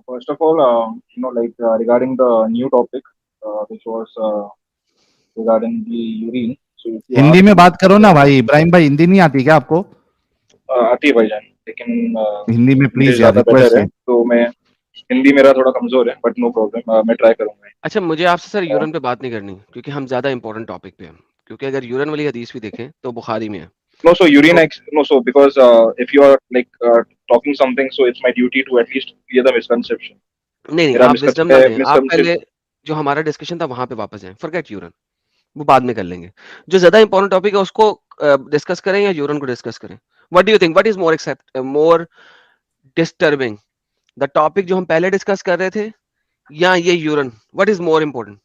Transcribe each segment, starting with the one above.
First of all, regarding the new topic, which was regarding the urine. So if you Hindi ask में me, बात करो ना भाई, इब्राहिम भाई, हिंदी नहीं आती क्या आपको? आती है भाईजान, लेकिन हिंदी में इंग्लिश प्लीज यार, ज़्यादा बेटर रिक्वेस्ट है, है। तो मैं हिंदी मेरा थोड़ा कमज़ोर है, बट नो प्रॉब्लम, मैं ट्राई करूँगा। अच्छा, मुझे आपसे सर यूरिन पे बात नहीं करनी, क्योंकि हम ज़्यादा इंपॉर्टेंट टॉपिक पे हैं। क्योंकि अगर यूरिन वाली हदीस भी देखें तो बुखारी में है। No, so urine, तो no, so because if you are talking something, so it's my duty to at least clear the misconception. नहीं, मेरा आप विज़डम ना दें। आप पहले misconception. जो हमारा डिस्कशन था वहाँ पे वापस जाएँ। फॉरगेट यूरिन, वो बाद में कर लेंगे। जो ज़्यादा इंपॉर्टेंट टॉपिक है उसको डिस्कस करें या यूरिन को डिस्कस करें? What do you think? What is more disturbing? The topic जो हम पहले डिस्कस कर रहे थे या ये urine? What is more important?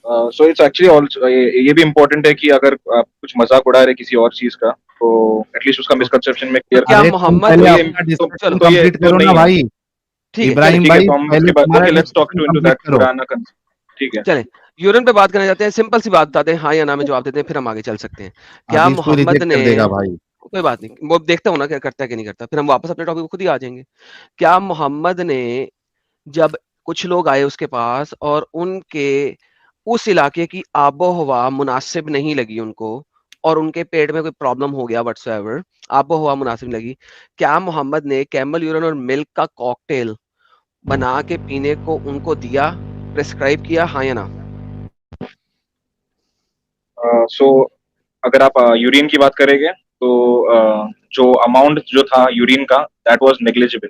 So it's actually also ये भी इम्पोर्टेंट है कि अगर आप कुछ मजाक उड़ा रहे किसी और चीज का, तो एटलीस्ट उसका ओके। मिसकंसेप्शन में तो क्लियर क्या करें। अरे तुम मोहम्मद पहले ने अपना डिस्कशन तो ये कंप्लीट तो करो ना नहीं है। भाई। ठीक है, चलें। इब्राहिम ठीक है, भाई, तो हम पहले उसके बाद तुम्हारा okay, let's talk discussion to into complete that करो। पुराना ठीक है। चलें, यूरिन पे बात करना चाहते हैं। सिंपल सी बात बताते हैं, हाँ या ना में जवाब देते हैं, फिर हम आगे चल सकते हैं। क्या हदीस को मोहम्मद रिजेक्ट ने, कर देगा भाई। कोई बात नहीं, वो देखता हूँ ना क्या करता है कि नहीं करता, फिर हम वापस अपने टॉपिक पे खुद ही आ जाएंगे। क्या मोहम्मद ने, जब कुछ लोग आए उसके पास और उनके उस इलाके की आबो-हवा मुनासिब नहीं लगी उनको और उनके पेट में कोई प्रॉब्लम हो गया व्हाटसोएवर, आबो-हवा मुनासिब नहीं लगी, क्या मोहम्मद ने कैमल यूरिन और मिल्क का कॉकटेल बना के पीने को उनको दिया, प्रिस्क्राइब किया, हाँ या ना? सो अगर आप यूरिन की बात करेंगे, तो जो अमाउंट जो था यूरिन का, that was negligible,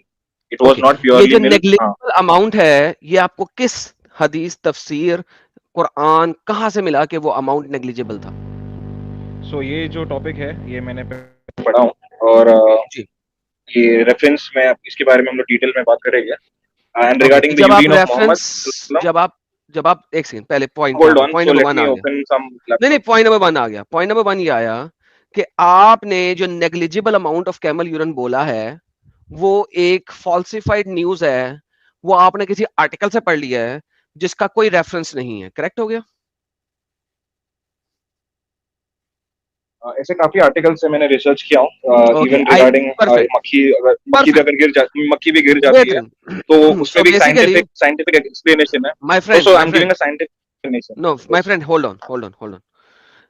it was okay, not ये प्योरली जो मिल्क। हाँ, नेग्लिजिबल अमाउंट है, ये आपको किस हदीस, तफसीर, कुरान कहाँ से मिला कि वो अमाउंट नेग्लिजिबल था? सो ये जो टॉपिक है ये मैंने पढ़ा हूँ, और जी। ये रेफरेंस में इसके बारे में हम लोग डिटेल में बात करेंगे। एंड ओके, तो रिगार्डिंग द जब आप यूरिन ऑफ मोहम्मद, रेफरेंस, जब आप एक सेकंड पहले पॉइंट पे आ होल्ड गए, on, point so number let 1 me आ गया। ओपन सम नहीं, नहीं, लैपटॉप। पॉइंट नंबर 1 आ गया। पॉइंट नंबर 1 ये आया कि आपने जो negligible amount of camel urine बोला है, वो एक फॉल्सिफाइड न्यूज़ है, वो आपने किसी आर्टिकल से पढ़ लिया है, जिसका कोई रेफरेंस नहीं है। करेक्ट हो गया? ऐसे काफी आर्टिकल्स से मैंने रिसर्च किया हूँ, okay, even I regarding perfect, मक्खी भी परफेक्ट, अगर मक्खी भी गिर जाती है, बेहतरीन। तो उसमें सो भी बेसिकली, साइंटिफिक एक्सप्लेनेशन है। My no, friend so I my am giving friend a scientific explanation. No my yes. Friend, hold on.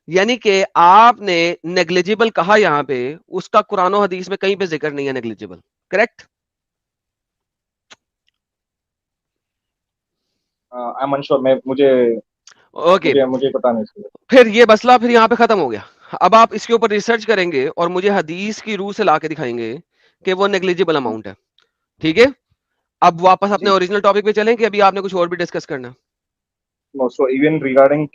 यानी कि आपने नेग्लिजिबल कहा यहां पे, उसका कुरान और हदीस में कहीं पे जिक्र नहीं है negligible. Correct? I am unsure, मैं मुझे ओके, मुझे मुझे पता नहीं इसलिए। फिर ये मसला फिर यहां पे खत्म हो गया। अब आप इसके ऊपर रिसर्च करेंगे और मुझे हदीस की रूह से लाके दिखाएंगे कि वो नेग्लिजिबल अमाउंट है। ठीक है? अब वापस अपने जी। ओरिजिनल टॉपिक पे चलें कि अभी आपने कुछ और भी डिस्कस करना है? No, so even regarding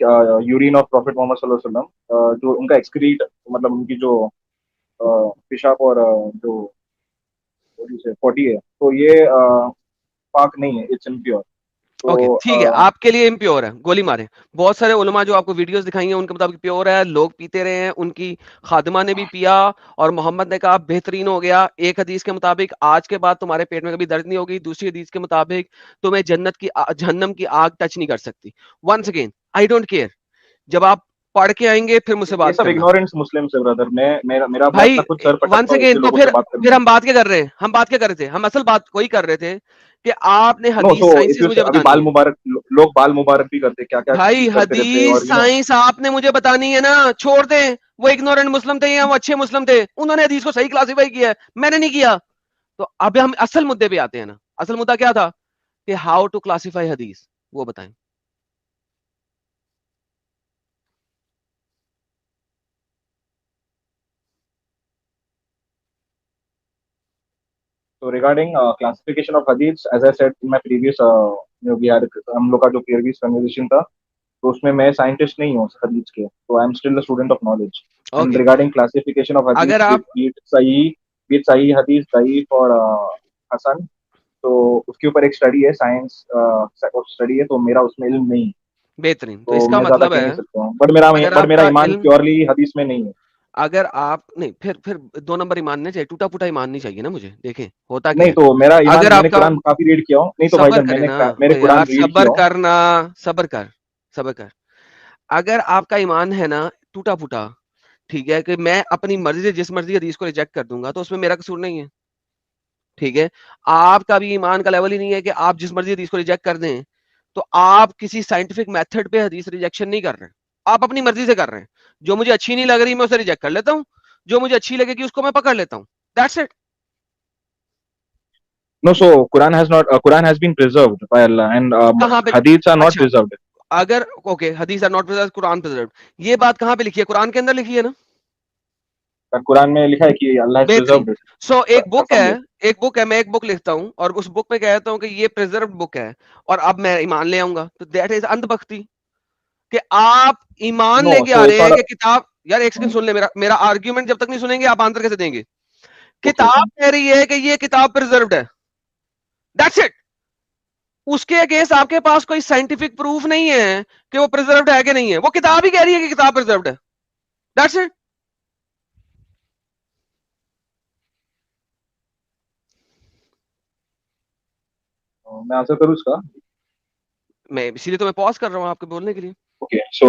urine of prophet Muhammad सल्लल्लाहु अलैहि वसल्लम, जो उनका एक्सक्रीट, मतलब उनकी जो पेशाब और जो बॉडी है, तो ये पाक नहीं है, इट्स इम्प्योर। तो ओके, ठीक है, आपके लिए इम्प्योर है, गोली मारे। बहुत सारे उलमा जो आपको वीडियोस दिखाएंगे उनके मुताबिक प्योर है, लोग पीते रहे हैं, उनकी खादिमा ने भी पिया और मोहम्मद ने कहा बेहतरीन हो गया। एक हदीस के मुताबिक आज के बाद तुम्हारे पेट में कभी दर्द नहीं होगी, दूसरी हदीस के मुताबिक तुम्हें जहन्नम की आग टच नहीं कर सकती। Once again, I don't care, जब आप पढ़ के आएंगे फिर मुझसे ये बात सब करना। इग्नोरेंस मुस्लिम से ब्रदर, मैं भाई अपना खुद सर वंस पटकता हूँ अगेन, ऐसे तो लोगों से फिर बात करने फिर में। हम बात क्या कर रहे हैं? हम बात क्या कर रहे थे? हम असल बात वही कर रहे थे कि आपने नो, सो हदीस इफ साइंसेस यू मुझे अभी बतानी बाल है। मुबारक, लोग बाल मुबारक भी करते, क्या क्या भाई करते रहते हैं, हदीस और साइंस आपने मुझे बतानी है ना, छोड़ दें। वो इग्नोरेंट मुस्लिम थे या वो अच्छे मुस्लिम थे, उन्होंने हदीस को सही क्लासिफाई किया है, मैंने नहीं किया। तो अब हम असल मुद्दे पे आते हैं ना। असल मुद्दा क्या था कि हाउ टू क्लासिफाई हदीस, वो बताएं। तो रिगार्डिंग क्लासिफिकेशन ऑफ हदीस, as I said in my previous, जो भी हम लोग का जो प्रीवियस कन्वर्सेशन था, तो उसमें मैं साइंटिस्ट नहीं हूँ हदीस के, तो I am still a student of knowledge. And okay, regarding classification of हदीस, अगर आप, बीट सही हदीस, दईफ और हसन, तो उसके ऊपर एक स्टडी है, साइंस स्टडी है, तो मेरा उसमें इल्म नहीं है, बेहतरीन, तो तो इसका मैं ज्यादा मतलब कह नहीं है, सकता हूँ, अगर बट मेरा आपका ईमान इल्म, प्योरली हदीस में नहीं है। अगर आप नहीं, फिर 2 नंबर ईमान नहीं चाहिए, टूटा फूटा ईमान नहीं चाहिए ना मुझे। देखें होता क्या नहीं, है, तो मेरा ईमान, अगर मैंने आपका, कुरान काफी रीड किया हूँ, नहीं तो सबर भाईजान करे ना, मैंने ओ कुरान यार रीड सबर किया हूँ। करना, सबर कर, सबर कर। अगर आपका ईमान है ना टूटा फूटा, ठीक है, कि मैं अपनी मर्जी से जिस मर्जी हदीस को रिजेक्ट कर दूंगा, तो उसमें मेरा कसूर नहीं है। ठीक है, आपका भी ईमान का लेवल ही नहीं है कि आप जिस मर्जी हदीस को रिजेक्ट कर दें, तो आप किसी साइंटिफिक मेथड पे हदीस रिजेक्शन नहीं कर रहे हैं, आप अपनी मर्जी से कर रहे हैं। जो मुझे अच्छी नहीं लग रही मैं उसे रिजेक्ट कर लेता हूं, जो मुझे अच्छी लगेगी उसको मैं पकड़ लेता हूं, that's it. No, so Quran has been preserved by Allah, and कहां पे? hadiths are not अच्छा, preserved. अगर ओके हदीस are not preserved, Quran preserved, ये बात कहां पे लिखी है? कुरान के अंदर लिखी है ना? But Quran में लिखा है कि Allah has बेहतरीन। preserved it सो एक for बुक some है, days. एक बुक है, मैं एक बुक लिखता हूं और उस बुक में कहता हूं कि ये प्रिजर्व्ड बुक है, और अब मैं ईमान ले आऊंगा, तो दैट इज अंधभक्ति। कि आप ईमान No, लेके आ so रहे it's हैं not a. कि किताब, यार एक सेकंड सुन ले, मेरा मेरा आर्ग्यूमेंट जब तक नहीं सुनेंगे आप आंसर कैसे देंगे? Okay, किताब fine. कह रही है कि ये किताब प्रिजर्व्ड है, दैट्स इट। उसके अगेंस्ट आपके पास कोई साइंटिफिक प्रूफ नहीं है कि वो प्रिजर्व्ड है कि नहीं है, वो किताब ही कह रही है कि किताब प्रिजर्व्ड है, दैट्स इट। मैं आंसर करूँ इसका? मैं इसीलिए तो मैं पॉज कर रहा हूं आपके बोलने के लिए। Okay, so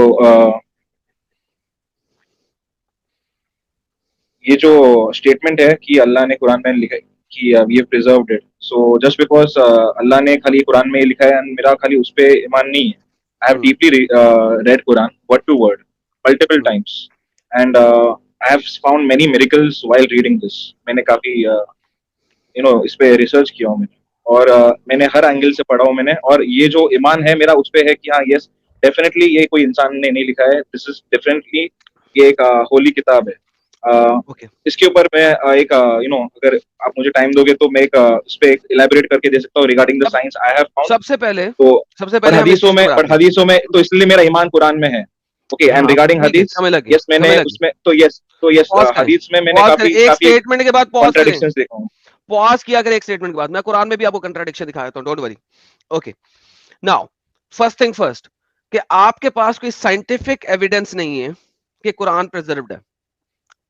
ये जो स्टेटमेंट है कि अल्लाह ने कुरान में लिखा है कि we have preserved it, so just because Allah ने खाली कुरान में लिखा है and मेरा खाली उस पे ईमान नहीं है. I have deeply read Quran word to word multiple times, and I have found many miracles while reading this. मैंने काफी इस पे रिसर्च किया हूँ मैंने, और मैंने हर एंगल से पढ़ा हूँ मैंने, और ये जो ईमान है मेरा उस पे है कि हाँ यस डेफिनेटली ये कोई इंसान ने नहीं लिखा है, दिस इज डिफरेंटली, ये एक होली किताब है. ओके, इसके ऊपर मैं एक अगर आप मुझे टाइम दोगे तो मैं एक इस पे इलेबोरेट करके दे सकता हूँ रिगार्डिंग द अब साइंस आई हैव फाउंड. सबसे पहले तो सबसे पर पहले हम इस हदीसों चीज को में, ग्राफ पर करते हदीसों में तो इसलिए मेरा ईमान कुरान में है. ओके, हैं। एंड हाँ रिगार्डिंग ठीक है, हदीस, समय लगी, यस मैंने समय लगी। उसमें तो यस पॉज करें, हदीस में मैंने पॉज करें, काफी एक काफी स्टेटमेंट के बाद पॉज करें, कॉन्ट्राडिक्शंस देखा हूँ. पॉज किया करें एक स्टेटमेंट के बाद। मैं कुरान में भी आपको कंट्राडिक्शन दिखा देता हूँ, don't worry. Okay, now first thing first, कि आपके पास कोई साइंटिफिक एविडेंस नहीं है कि कुरान प्रिजर्व्ड है।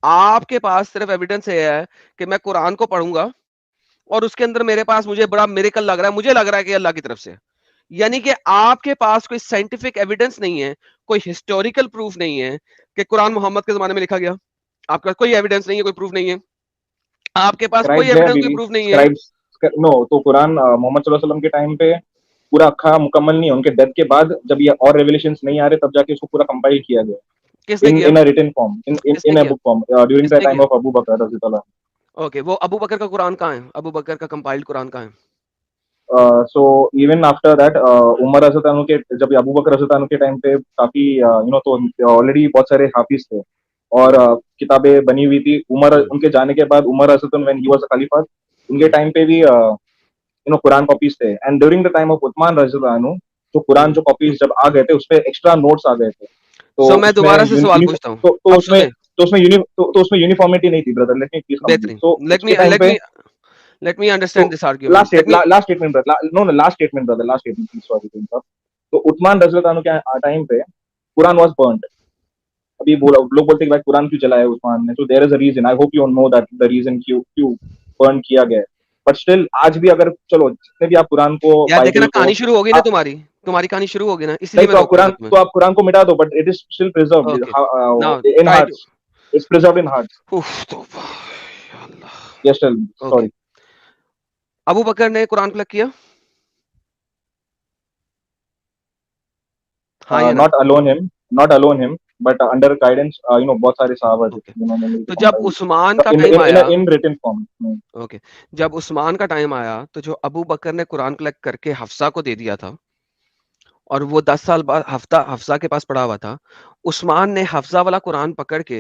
आपके पास सिर्फ एविडेंस ये है कि मैं कुरान को पढ़ूंगा और उसके अंदर मेरे पास मुझे बड़ा मिरेकल लग रहा है, मुझे लग रहा है कि अल्लाह की तरफ से है। यानी कि आपके पास कोई साइंटिफिक एविडेंस नहीं है, कोई हिस्टोरिकल प्रूफ नहीं है कि कुरान मोहम्मद के जमाने में लिखा गया। आपके पास कोई एविडेंस नहीं है, कोई प्रूफ नहीं है, आपके पास कोई स्क्राइब्स है एविडेंस, अभी कोई भी, प्रूफ नहीं है। स्क्राइब्स. नो, तो कुरान मोहम्मद सल्लल्लाहु अलैहि वसल्लम के टाइम पे पूरा अक्खा मुकम्मल नहीं है, उनके डेथ के बाद जब ये और रेवलेशंस नहीं आ रहे तब जाके इसको पूरा कंपाइल किया गया किसने इन किया? इन अ रिटन फॉर्म, इन इन किसने इन अ किया? बुक फॉर्म ड्यूरिंग द किसने टाइम किया? ऑफ अबू बकर रज़ी अल्लाह. ओके, वो अबू बकर का कुरान कहाँ है? अबू बकर का कंपाइल्ड कुरान कहाँ है? So even after that Umar रज़ी अल्लाह के, जब अबू बकर रज़ी अल्लाह के टाइम पे काफी तो ऑलरेडी बहुत सारे हाफिज थे और किताबें बनी हुई थी. उमर उनके जाने के बाद उमर रज़ी अल्लाह व्हेन ही वाज अ खलीफा, उनके टाइम पे भी कुरान कॉपीज थे, and during the time of Usman रज़ी अल्लाह अन्हु जो कुरान जो कॉपीज जब आ गए थे उसपे एक्स्ट्रा नोट्स आ गए थे. तो सो मैं उसमें दोबारा से सवाल पूछता हूँ, तो अब उसमें सुने, यूनिफॉर्मिटी नहीं थी brother, late me please complete. बेहतरीन, तो लेट उसके मी टाइम लेट पे, मी लेट मी तो understand this argument, let me. Last statement brother, no no last statement brother, last statement please, sorry to interrupt. तो Usman रज़ी अल्लाह अन्हु के time पे कुरान वाज बर्न्ड. अभी बोला लोग बोलते हैं कि भाई कुरान क्यों जलाया उस्मान ने, तो there is a reason, I hope you know that the reason क्यों क्यों बर्न किया गया. बट स्टिल आज भी अगर चलो जितने भी आप कुरान को, यार देखे ना, बाइबल को कहानी शुरू होगी ना आप, तुम्हारी, तुम्हारी कहानी शुरू होगी ना, इसलिए नहीं मैं रोक रहा था तुम्हें। तो आप कुरान को मिटा दो, but it is still preserved okay, now in try to, hearts. It's preserved in hearts. उफ तो या Allah. Yes tell me, okay, sorry. Abu Bakr ने कुरान कलेक्ट किया, हाँ या ना? Not alone him, but under guidance बहुत सारे सहाबा थे ओके, जिन्होंने मिलकर तो जब कंपाइल उस्मान किया का इन टाइम इन आया, इन रिटन फॉर्म. ओके, जब उस्मान का टाइम आया तो जो अबू बकर ने कुरान कलेक्ट करके हफ्सा को दे दिया था, और वो 10 साल बाद हफ्सा के पास पड़ा हुआ था, उस्मान ने हफ्सा वाला कुरान पकड़ के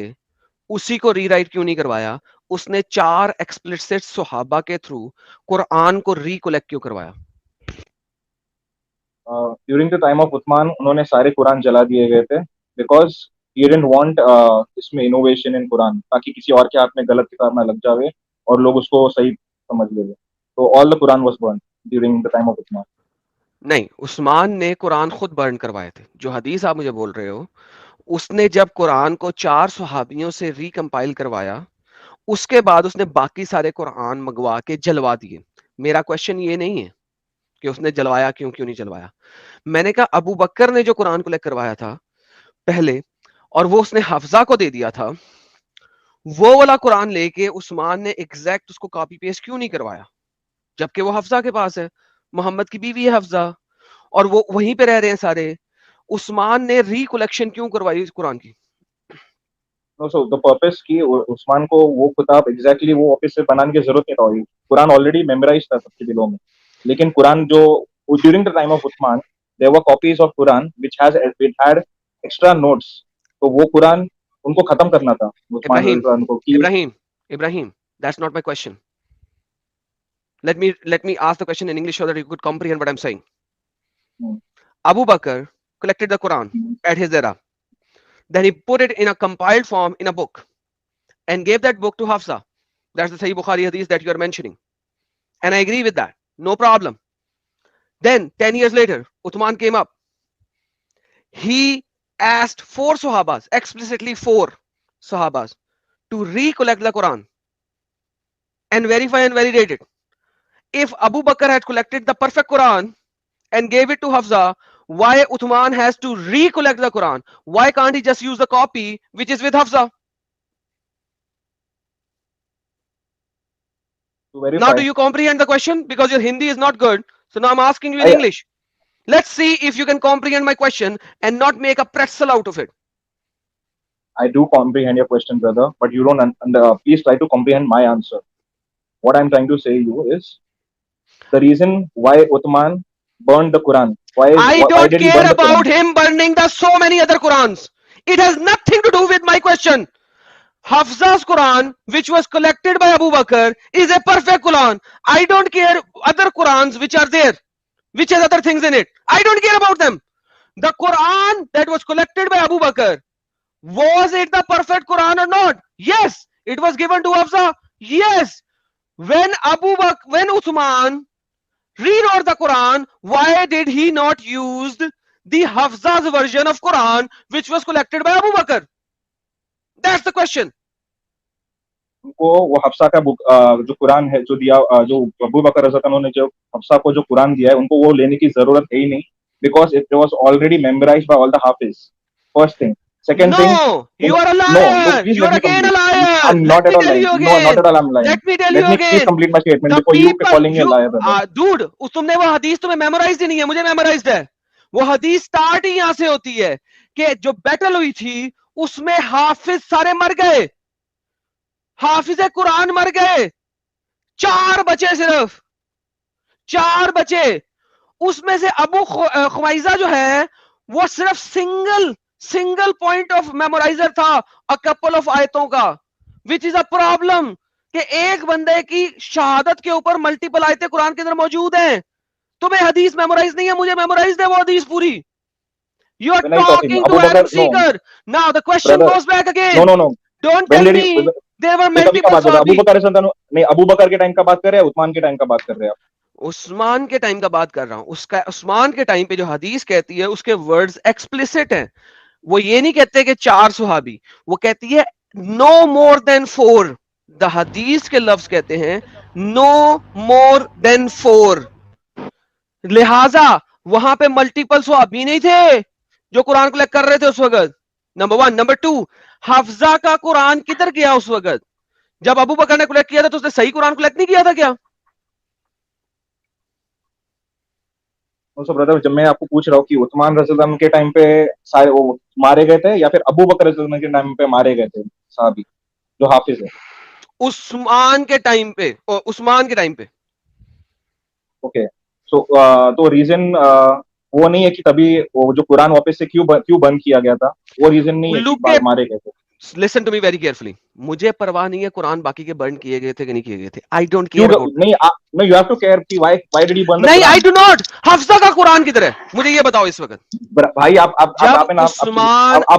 उसी को रीराइट क्यों नहीं करवाया? उसने 4 एक्सप्लिसिट सहाबा के थ्रू कुरान को रिकलेक्ट क्यों करवाया? During the time of Usman उन्होंने सारे कुरान जला दिए गए थे, बिकॉज ही डिडंट वांट इसमें इनोवेशन इन कुरान, ताकि किसी और के हाथ में गलत किताब ना लग जावे और लोग उसको सही समझ ले. तो all the Quran was born during the time of Usman. नहीं, उस्मान ने कुरान खुद बर्न करवाए थे। जो हदीस आप मुझे बोल रहे हो, उसने जब कुरान को 4 सहाबियों से रिकंपाइल करवाया, उसके बाद उसने बाकी सारे कुरान मंगवा के जलवा दिए। मेरा क्वेश्चन ये नहीं है कि उसने जलवाया क्यों, क्यों नहीं जलवाया। मैंने कहा अबू बकर ने जो कुरान को लेकर करवाया था पहले, और वो उसने हफ्जा को दे दिया था, वो वाला कुरान लेके उस्मान ने एग्जैक्ट उसको कॉपी पेस्ट क्यों नहीं करवाया? जबकि वो हफ्सा के पास है, मोहम्मद की बीवी है हफ्सा, और वो वहीं पे रह रहे हैं सारे। उस्मान ने रिकलेक्शन क्यों करवाई इस कुरान की? नो, सो द पर्पस की उस्मान को वो किताब एग्जैक्टली वो वापस से बनाने की जरूरत नहीं था, कुरान ऑलरेडी मेमोराइज था सबके दिलों में। लेकिन कुरान जो during the time of Usman there were copies of Quran which had extra notes, तो वो कुरान उनको खत्म करना था उस्मान इब्राहिम रज़ियल्लाहु को कि Ibrahim, that's not my question. Let me ask the question in English so that you could comprehend what I'm saying. Abu Bakr collected the Quran at his era. Then he put it in a compiled form in a book and gave that book to Hafsa. That's the Sahih Bukhari hadith that you are mentioning. And I agree with that. No problem. Then 10 years later, Uthman came up. He asked 4 Sahabas, explicitly 4 Sahabas, to recollect the Quran and verify and validate it. If Abu Bakr had collected the perfect Quran and gave it to Hafsa, why Uthman has to recollect the Quran? Why can't he just use the copy which is with Hafsa? Now do you comprehend the question? Because your Hindi is not good, so now I'm asking you in English. Let's see if you can comprehend my question and not make a pretzel out of it. I do comprehend your question, brother, but you don't. Please try to comprehend my answer. What I'm trying to say you is the reason why Uthman burned the Quran. I don't care about him burning the so many other Qurans. It has nothing to do with my question. Hafsa's Quran, which was collected by Abu Bakr, is a perfect Quran. I don't care other Qurans which are there, which has other things in it. I don't care about them. The Quran that was collected by Abu Bakr, was it the perfect Quran or not? Yes. It was given to Hafsa. Yes. When Uthman rewrote the Quran, why did he not use the Hafsa's version of Quran which was collected by Abu Bakr? That's the question. उनको वो हफ्सा का book जो कुरान है जो दिया जो अबू बकर रज़ियल्लाहु अन्हु ने जो हफ्सा को जो कुरान दिया है उनको वो लेने की जरूरत है ही नहीं, because it was already memorized by all the hafiz. First thing. Second thing. No, you are a liar. You are again a liar. I'm not at all lying. No, not at all I'm lying. Let me tell you again. Please complete my statement before you calling me a liar, brother. Dude, तुमने वो हदीस तुम्हें memorise ही नहीं है, मुझे memorised है। वो हदीस स्टार्ट ही यहाँ से होती है कि जो बैटल हुई थी उसमें हाफिज सारे मर गए, हाफिज कुरान मर गए, 4 बचे, सिर्फ 4 बचे। उसमें से अबू खुवैजा जो है वो सिर्फ सिंगल पॉइंट ऑफ मेमोराइजर था, अ कपल ऑफ आयतों का, विच इज अ प्रॉब्लम कि एक बंदे की शहादत के ऊपर मल्टीपल आयतें कुरान के अंदर मौजूद हैं। तुम्हें हदीस मेमोराइज नहीं है, मुझे मेमोराइज है वो हदीस पूरी। You are talking to Arab seeker. Now the question goes back again. No. Don't tell me there were multiple Sahabi. Abu बकर के टाइम का बात कर रहे हैं, उस्मान के टाइम का बात कर रहे हैं आप? उस्मान के टाइम का बात कर रहा हूं। उसका उस्मान के टाइम पे जो हदीस कहती है उसके वर्ड्स एक्सप्लिसिट हैं। वो ये नहीं कहते कि 4 सुहाबी, वो कहती है नो मोर देन 4। द हदीस के लफ्ज कहते हैं नो मोर देन 4। लिहाजा वहां पे मल्टीपल सुहाबी नहीं थे जो कुरान कलेक्ट कर रहे थे उस वक्त, नंबर 1। नंबर 2, हफ्जा का कुरान किधर गया उस वक्त? जब अबू बकर ने कलेक्ट किया था तो उसने सही कुरान कलेक्ट नहीं किया था क्या? ब्रदर, जब मैं आपको पूछ रहा हूँ कि उस्मान रज़ियल्लाहु अन्हु के टाइम पे सारे वो मारे गए थे या फिर अबू बकर रज़ियल्लाहु अन्हु के टाइम पे मारे गए थे साहबी जो हाफिज है? उस्मान के टाइम पे, उस्मान के टाइम पे। ओके, तो रीजन वो नहीं है कि तभी वो जो कुरान वापस से क्यों बंद किया गया था, वो रीजन नहीं है कि मारे गए थे। Listen to me very carefully. मुझे परवाह नहीं है कुरान बाकी के बर्न किए गए थे कि नहीं किए गए थे। I don't care about that. नहीं, no, you have to care कि why did he burn the नहीं, Quran? I do not. Hafsa का कुरान किधर है? मुझे ये बताओ इस वक्त। भाई आप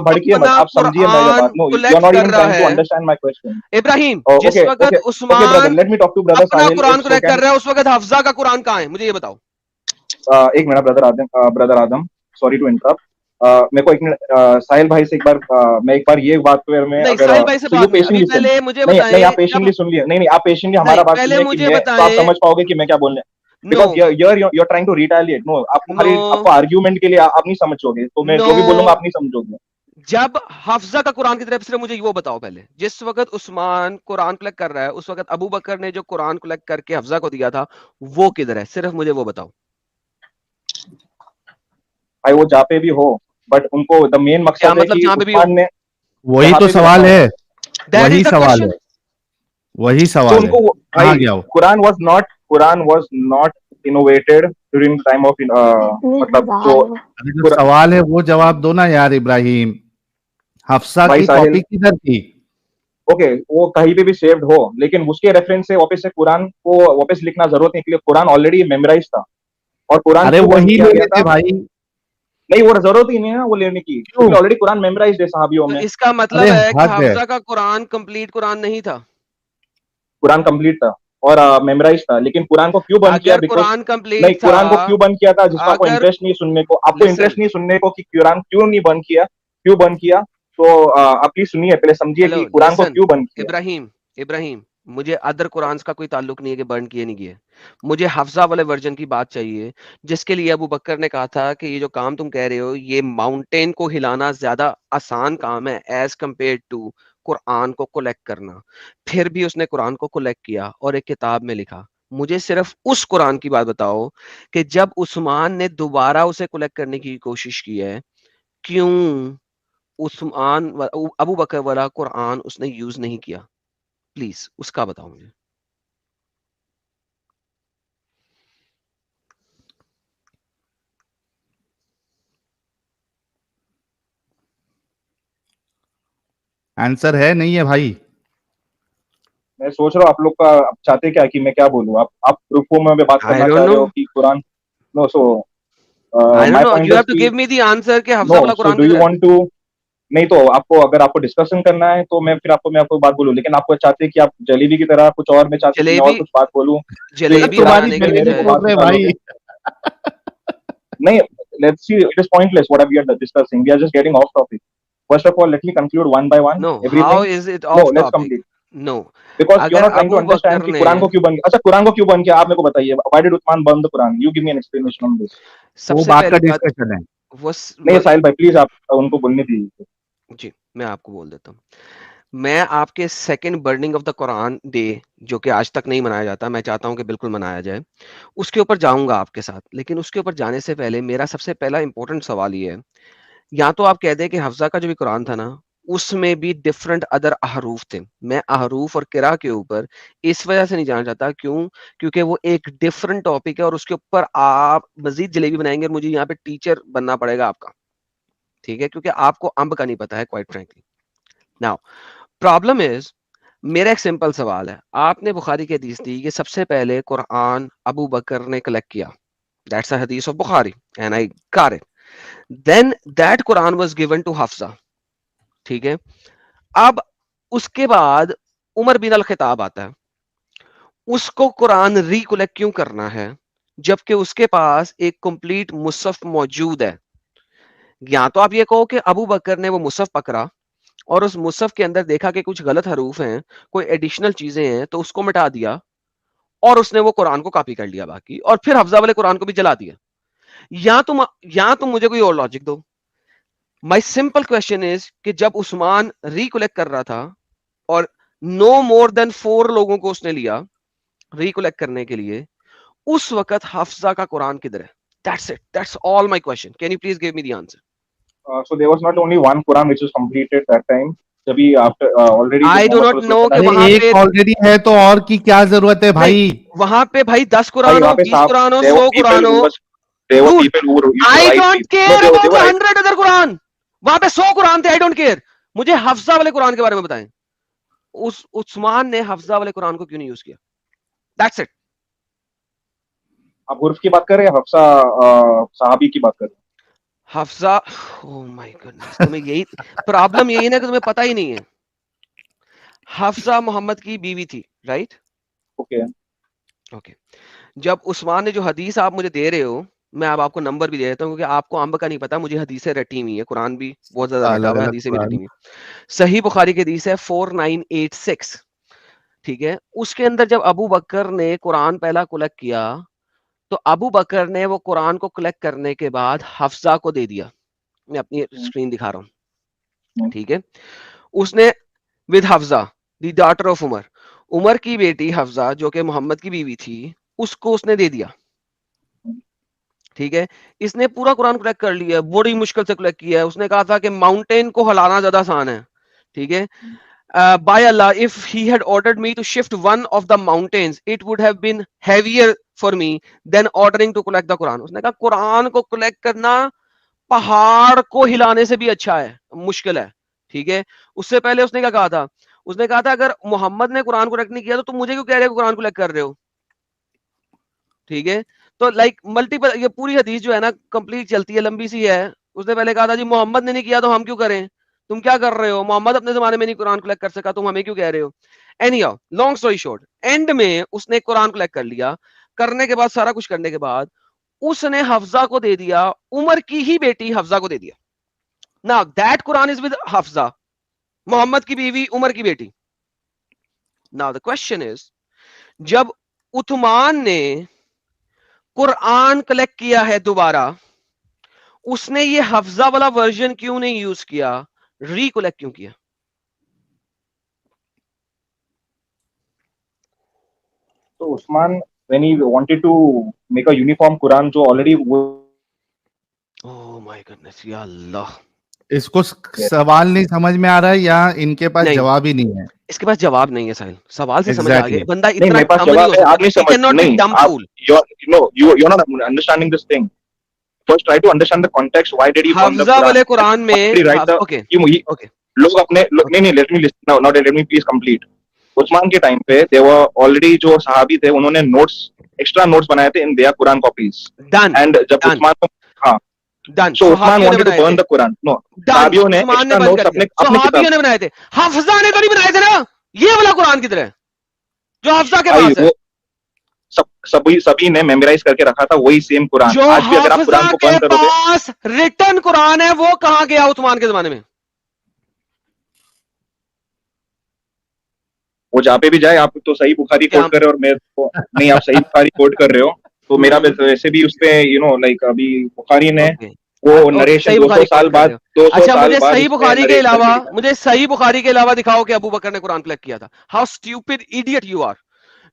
भड़किए मत, आप समझिए मेरी बात। No, you are not even trying to understand my question. Ibrahim, जिस वक्त Usman let me talk to brother Sahil. Quran collect कर रहा है उस वक्त हफ्सा का कुरान कहाँ है? मुझे ये बताओ। एक minute brother Adam, sorry to interrupt. मेरे को एक मिनट साहिल भाई से मैं एक बार ये बात पे मैं नहीं, साहिल भाई से बात पहले मुझे बताएं। नहीं, आप पेशेंटली सुन लिए। नहीं, आप पेशेंटली हमारा बात सुनिए कि आप समझ पाओगे कि मैं क्या बोलने। Because you're trying to retaliate. No, आपको आर्ग्यूमेंट के लिए आप नहीं समझोगे, तो मैं जो भी बोलूंगा आप नहीं समझोगे। जब हफ्जा का कुरान की तरफ, सिर्फ मुझे वो बताओ पहले, जिस वक्त उस्मान कुरान कलेक्ट कर रहा है उस वक्त अबू बकर ने जो कुरान कलेक्ट करके हफ्जा को दिया था वो किधर है, सिर्फ मुझे वो बताओ। भाई वो जहाँ पे भी हो, बट उनको द मेन क्या मकसद है मतलब कि जहां पे भी हो? उस्मान ने वही जहाँ तो पे भी सवाल रखा हो, है, दैट वही इज द सवाल क्वेश्चन। है, वही तो सवाल है, उनको कहाँ भाई गया वो? Quran was not innovated during time of मतलब जो अरे जो सवाल है वो जवाब दो ना यार इब्राहिम, हफ्सा भाई की साहिल, कॉपी किधर थी? ओके वो कहीं पे भी सेव्ड हो, लेकिन उसके रेफरेंस से वापस से कुरान को वापस लिखना जरूरत नहीं, क्योंकि कुरान ऑलरेडी मेमोराइज था। और कुरान अरे क्यों बंद वही किया ले गया लेते था? भाई। नहीं, वो जरूरत ही नहीं है ना वो लेने की, क्यों? क्योंकि ऑलरेडी कुरान मेमोराइज है सहाबियों तो में। इसका अरे मतलब है कि हद है। हफ्जा का कुरान कंप्लीट कुरान नहीं था। कुरान कंप्लीट था और मेमोराइज था, लेकिन कुरान को क्यों बंद किया? अगर बिकॉज कुरान कंप्लीट नहीं, था, कुरान को क्यों बंद किया था? जिसको आपको अगर इंटरेस्ट नहीं सुनने को, आपको इंटरेस्ट लिसन, नहीं सुनने को कि कुरान क्यों नहीं बंद किया, क्यों बंद किया, तो आप प्लीज सुनिए, पहले समझिए हेलो कि कुरान को लिसन, क्यों बंद किया। इब्राहिम, इब्राहिम, मुझे अदर कुरान का कोई ताल्लुक नहीं है कि बर्न किए नहीं किए। मुझे हफ्जा वाले वर्जन की बात चाहिए, जिसके लिए अबू बकर ने कहा था कि ये जो काम तुम कह रहे हो ये माउंटेन को हिलाना ज्यादा आसान काम है एज कंपेयर टू कुरान को कलेक्ट करना। फिर भी उसने कुरान को कलेक्ट किया और एक किताब में लिखा। मुझे सिर्फ उस कुरान की बात बताओ कि जब उस्मान ने दोबारा उसे कलेक्ट करने की कोशिश की है, क्यों उस्मान अबू बकर वाला कुरान उसने यूज नहीं किया? प्लीज उसका बताओ मुझे। आंसर है नहीं है भाई? मैं सोच रहा हूँ आप लोग का, आप चाहते क्या कि मैं क्या बोलूँ? आप ग्रुप में बात आई करना डोंट चाह नो, रहे हो कि Quran? No, so I don't my no, point you is have to कि गिव मी द आंसर कि नो, हफ्सा वाला सो कुरान डू यू किधर है। Want to? नहीं तो आपको, अगर आपको डिस्कशन करना है तो मैं आपको बात बोलूं, लेकिन आपको चाहते हैं कि आप जलेबी की तरह कुछ और, मैं चाहते कि मैं और जलेबी, कुछ बात बोलूं, तो मतलब जलेबी तुम्हारी बनाने के फिर मेरे जलेबी को बजाय, बोल बात रहे निकालोगे। भाई। नहीं, let's see, it is pointless what we are discussing, we are just getting off topic. First of all, let me conclude one by one no, how everything. Is it No, of let's topic? complete, no, because you're अगर not trying to Abu understand बकर कि ने, कुरान को क्यों बंद किया। अच्छा, कुरान को क्यों बंद किया आप मेरे को बताइए, why did Uthman burn the Quran? You give me an explanation okay, on this. वो सबसे बात का पहली बात, डिस्कशन है। वो नहीं साहिल भाई, प्लीज आप उनको बोलने दीजिए। जी मैं आपको बोल देता हूँ। मैं आपके second burning of the Quran day, जो कि आज तक नहीं मनाया जाता, मैं चाहता हूं कि बिल्कुल मनाया जाए, उसके ऊपर जाऊंगा आपके साथ। लेकिन उसके ऊपर जाने से पहले मेरा सबसे पहला इंपॉर्टेंट सवाल ये है, या तो आप कह दें कि हफ्जा का जो भी कुरान था ना, उसमें भी डिफरेंट अदर अहरूफ थे। मैं अहरूफ और किरा के ऊपर इस वजह से नहीं जाना चाहता, क्यों? क्योंकि वो एक डिफरेंट टॉपिक है और उसके ऊपर आप मजीद जलेबी बनाएंगे और मुझे यहाँ पे टीचर बनना पड़ेगा आपका, ठीक है? क्योंकि आपको अंब का नहीं पता है, quite frankly. Now problem is, मेरा एक सिंपल सवाल है, आपने बुखारी की हदीस दी कि सबसे पहले कुरान अबू बकर ने कलेक्ट किया, दैट्स अ हदीस of Bukhari and I got it, then that Quran was given to Hafsa, ठीक है? अब उसके बाद उमर बिन अल खिताब आता है, उसको कुरान रिकलेक्ट क्यों करना है जबकि उसके पास एक कंप्लीट मुसहफ मौजूद है? या तो आप ये कहो कि अबू बकर ने वो मुसहफ पकड़ा और उस मुसहफ के अंदर देखा कि कुछ गलत हरूफ हैं, कोई एडिशनल चीजें हैं, तो उसको मिटा दिया और उसने वो कुरान को कॉपी कर लिया बाकी, और फिर हफ्जा वाले कुरान को भी जला दिया। या तुम मुझे कोई और लॉजिक दो। माय सिंपल क्वेश्चन इज कि जब उस्मान रिकलेक्ट कर रहा था और नो मोर देन 4 लोगों को उसने लिया रिकलेक्ट करने के लिए, उस वक्त हफ्जा का कुरान किधर है? That's it, that's all my question, can you please give me the answer? So there was not only one Quran which was completed that time. जब after already जब I do Muhammad not no सल्लल्लाहु कि अलैहि अरे वसल्लम वहां ने, एक पे, ऑलरेडी है तो और की क्या जरूरत है नहीं, भाई? वहां पे भाई 10 भाई कुरान हो, वहाँ पे 20 साहब, कुरान हो, there were 100 people Quran who हो, was there were dude, people who used to I write don't these, no, care they about were the writing. 100 other Quran. वहां पे 100 कुरान थे, आई डोंट केयर। मुझे हफ्जा वाले कुरान के बारे में बताएं, उस उस्मान ने हफ्जा वाले कुरान को क्यों नहीं यूज किया? That's it. आप उर्फ की बात कर रहे हैं, हफ्सा साहबी की बात कर रहे हफ्जा, ओह माय गॉडनेस, तुम्हें यही प्रॉब्लम, यही ना कि तुम्हें पता ही नहीं है। हफ्सा मोहम्मद की बीवी थी, राइट? हैं? Okay, okay. जब उस्मान ने जो हदीस आप मुझे दे रहे हो, मैं अब आपको नंबर भी दे देता हूँ, क्योंकि आपको अंब का नहीं पता, मुझे हदीसें रटी हुई है, कुरान भी बहुत ज्यादा रटा अलग हुआ है, अलग हदीसें भी रटी कुरान। हुई है। सही बुखारी की हदीस है 4986, ठीक है? उसके अंदर जब अबू बकर ने कुरान पहला कलेक्ट किया, तो अबू बकर ने वो कुरान को कलेक्ट करने के बाद हफ्जा को दे दिया। मैं अपनी स्क्रीन दिखा रहा हूँ, ठीक है, उसने with Hafsa the daughter of Umar, Umar की बेटी हफ्जा जो कि मोहम्मद की बीवी थी, उसको उसने दे दिया। ठीक है, इसने पूरा कुरान कलेक्ट कर लिया, बड़ी मुश्किल से कलेक्ट किया है। उसने कहा था कि माउंटेन को हिलाना ज्यादा आसान है। ठीक है, by Allah, if he had ordered me to shift one of the mountains, it would have been heavier for me than ordering to collect the Quran. उसने कहा कुरान को कलेक्ट करना पहाड़ को हिलाने से भी अच्छा है, मुश्किल है। ठीक है, उससे पहले उसने क्या कहा था? उसने कहा था अगर मोहम्मद ने कुरान कलेक्ट नहीं किया तो तुम मुझे क्यों कह रहे हो कुरान कलेक्ट कर रहे हो? ठीक है, तो लाइक मल्टीपल, ये पूरी हदीस जो है ना कंप्लीट चलती है, लंबी सी है। उसने पहले कहा था जी मोहम्मद ने नहीं किया तो हम क्यों करें, तुम क्या कर रहे हो, मोहम्मद अपने जमाने में नहीं कुरान कलेक्ट कर सका, तुम हमें क्यों कह रहे हो? Anyhow, long story short, and में उसने कुरान कलेक्ट कर लिया। करने के बाद, सारा कुछ करने के बाद, उसने हफ्जा को दे दिया, उमर की ही बेटी हफ्जा को दे दिया। Now that Quran is with Hafsa, Muhammad की बीवी, उमर की बेटी। नाउ द क्वेश्चन इज, जब उस्मान ने कुरान कलेक्ट किया है दोबारा, उसने ये हफ्जा वाला वर्जन क्यों नहीं यूज किया, रिकलेक्ट क्यों किया? तो Usman when he wanted to make a uniform Quran जो already वो ओह माय गॉडनेस, या अल्लाह, इसको सवाल नहीं समझ में आ रहा है या इनके पास नहीं, जवाब ही नहीं है? इसके पास जवाब नहीं है साहिल, सवाल से समझ आ Exactly. गया, बंदा नहीं, इतना मेरे पास dumb नहीं जवाब हो है, सकता, आप नहीं he समझ cannot be नहीं, dumb आप fool. you're not understanding this thing. First try to understand the context. Why did he burn the Hafza Quran? वाले कुरान में, Why did he write the okay okay लोग अपने नहीं नहीं let me listen now, not let me please complete. Usman के time पे there were already जो सहाबी थे उन्होंने नोट्स, एक्स्ट्रा नोट्स बनाए थे in their Quran copies. Done And जब डन उस्मान, हाँ, डन, so Usman सहाबियों ने wanted to बनाए burn थे, the Quran. No, डन, सहाबियों ने उस्मान ने एक्स्ट्रा बंद नोट्स कर अपने दिया, अपनी सहाबियों किताब, ने बनाए थे, हफ्जा ने तो नहीं बनाए थे ना, ये वाला कुरान किधर है जो हफ्जा के भाई पास है? वो सभी ने मेमोराइज करके रखा था वही सेम कुरान। जो आज भी अगर आप हाफिजा कुरान को के बंद करोगे, पास रिटन कुरान है वो कहां गया उस्मान के जमाने में? वो जहाँ पे भी जाए, आप तो सही बुखारी क्या? कोट कर रहे हो और मैं तो नहीं, आप सही बुखारी कोट कर रहे हो, तो मेरा वैसे भी उस पे लाइक अभी बुखारी ने ओके वो ओके, नरेशन सही 200 बुखारी साल कोट कर बाद रहे हो। 200 अच्छा, साल मुझे बाद सही उसमें बुखारी के नरेट अलावा, करके लिखा। मुझे सही बुखारी के अलावा दिखाओ कि अबू बकर ने कुरान कलेक्ट किया था। How stupid idiot you are.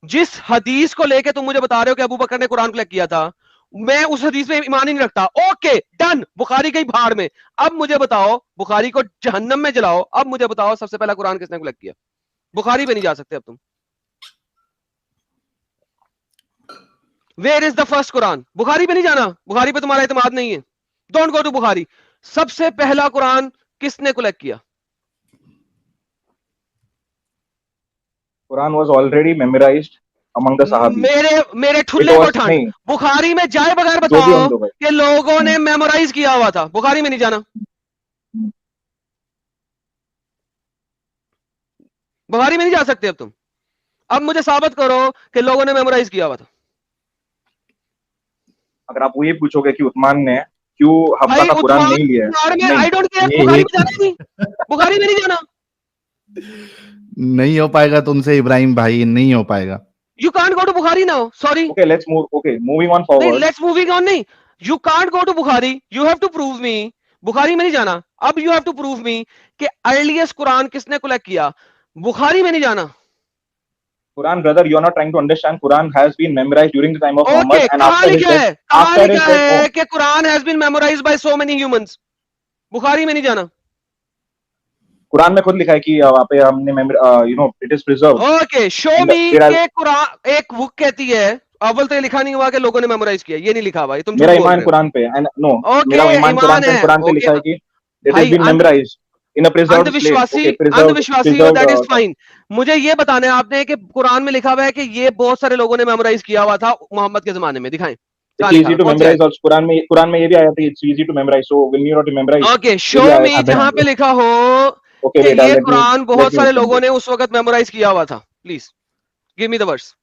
जिस हदीस को लेके तुम मुझे बता रहे हो कि अबू बकर ने कुरान कलेक्ट किया था, मैं उस हदीस में ईमान ही नहीं रखता। ओके डन, बुखारी गई भाड़ में। अब मुझे बताओ, बुखारी को जहन्नम में जलाओ, अब मुझे बताओ सबसे पहला कुरान किसने कलेक्ट किया? बुखारी पे नहीं जा सकते अब तुम। Where is the first Quran? Bukhari पे नहीं जाना, बुखारी पे तुम्हारा इत्मीनान नहीं है, डोंट गो टू बुखारी। सबसे पहला कुरान किसने कलेक्ट किया? Quran was already memorised among the सहाबी। मेरे ठुल्ले को ठंड, नहीं, बुखारी में जाए बगैर जो भी बताओ हम लोग कि लोगों ने मेमोराइज किया हुआ था, बुखारी में नहीं जाना। बुखारी में नहीं जा सकते अब तुम। अब मुझे साबित करो कि लोगों ने मेमोराइज किया हुआ था। अगर आप वो ये पूछोगे कि उस्मान ने क्यों हफ्ता भाई का कुरान उस्मान नहीं लिया में, नहीं, आई डोंट केयर, ये बुखारी एक में जाना नहीं, बुखारी में नहीं जाना। नहीं हो पाएगा तुमसे इब्राहिम भाई, नहीं हो पाएगा। You can't go to Bukhari now, sorry. Okay let's move, okay moving on नहीं, फॉरवर्ड। लेट्स मूविंग ऑन नहीं, you can't go to Bukhari, you have to prove me. Bukhari में नहीं जाना, अब you have to prove me कि earliest Quran किसने collect किया, बुखारी में नहीं जाना। Quran, brother, you're not trying to understand. Quran has been memorized during the time of okay, Muhammad and कहां after his लिखा death. है, कहां After his लिखा death, है कि Quran has been memorized by so many humans? Bukhari में नहीं जाना। कुरान में खुद लिखा है कि वहाँ पे हमने it is preserved. Okay, show And मी फिर के कुरान, एक बुक कहती है, अव्वल तो ये लिखा नहीं हुआ कि लोगों ने मेमोराइज किया, ये नहीं लिखा हुआ, ये तुम झूठ मेरा बोल ईमान रहे हो। कुरान पे, and no, ओके, मेरा ईमान कुरान ईमान पे, है, कुरान पे ओके लिखा है कि it has भाई। been memorized in a preserved slate. अंधविश्वासी, Okay, अंधविश्वासी हो, दैट इज preserved. फाइन। मुझे ये बताना है आपने कि कुरान में लिखा हुआ है कि ये बहुत सारे लोगों ने मेमोराइज किया हुआ था मोहम्मद के जमाने में, दिखाएं It's कहां लिखा easy है, to कौन सी memorize. आयत? और कुरान में ये भी आया था, it's easy to memorize. So when you're not to memorize, okay, ये शो भी आया मी था। जहां पे लिखा हो Okay, कि wait, ये let me कुरान बहुत सारे listen लोगों to ने उस वक्त मेमोराइज किया हुआ था। Please give me the words.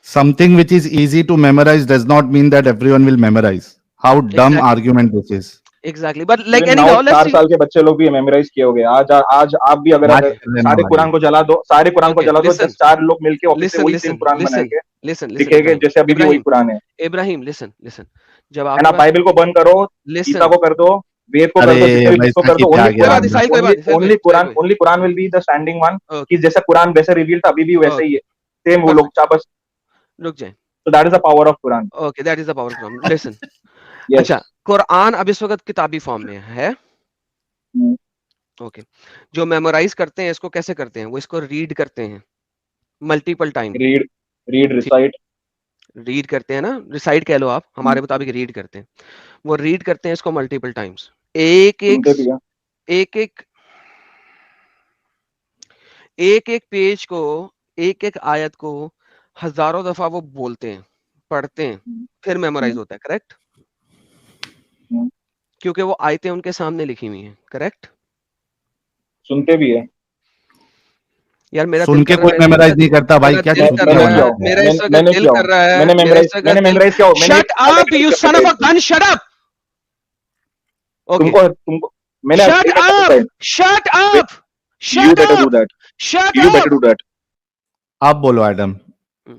Something which is easy to memorize does not mean that everyone will memorize. How dumb Exactly. argument this is. Exactly, but like Even any now how, let's 4 साल के बच्चे लोग भी memorise किए होंगे। आज आप भी अगर आज रहने सारे वाले। कुरान को जला दो, सारे कुरान को Okay, जला दो, listen, 4 लोग मिलके ऑफिस से listen, वही सेम listen, कुरान listen, बनाएंगे। लिसन दिखेगा जैसे अभी भी वही कुरान है। इब्राहिम लिसन जब एंड आपके आप पास बाइबल को बंद करो, लिसन गीता को कर दो, वेद को कर अरे दो, जितने भी भाई बुक को कर दो, साकिब पे आ गया कोई बात नहीं, only only Quran will be the standing one, कि जैसा कुरान वैसे रिवील था अभी भी वैसे ही है, सेम वो लोग बस। रुक जाए। So that is the power of Quran. Okay, that is the power of Quran. Listen, Yes. अच्छा, कुरान अब इस वक्त किताबी फॉर्म में है। Hmm. ओके, जो मेमोराइज करते हैं इसको कैसे करते हैं? वो इसको रीड करते हैं multiple time. Read, recite. Read करते हैं ना, रिसाइट कह लो आप, Hmm. हमारे मुताबिक रीड करते हैं। वो रीड करते हैं इसको मल्टीपल टाइम्स, एक एक सुनते भी हैं। एक एक एक एक पेज को, एक एक आयत को हजारों दफा वो बोलते हैं, पढ़ते हैं, फिर मेमोराइज Hmm. होता है। करेक्ट? Hmm. क्योंकि वो आयतें उनके सामने लिखी हुई हैं। करेक्ट? सुनते भी है। यार मेरा दिल सुन के कर रहा कोई है, मेमोराइज नहीं करता भाई, मेरा क्या दिल कर चूतिया मैंने रहा बन किया है, हो, रखा है मेरा यार। इस वक्त मैंने दिल किया हो, कर रहा है, मैंने मेरा इस वक्त दिल मेमोराइज किया हो, मैंने shut up, you son of a gun, shut up. Okay, तुमको मैंने शट agreement कर अप, रखा है। Shut Wait, up, you shut better do up, that. Shut You better up. do that. आप बोलो एडम,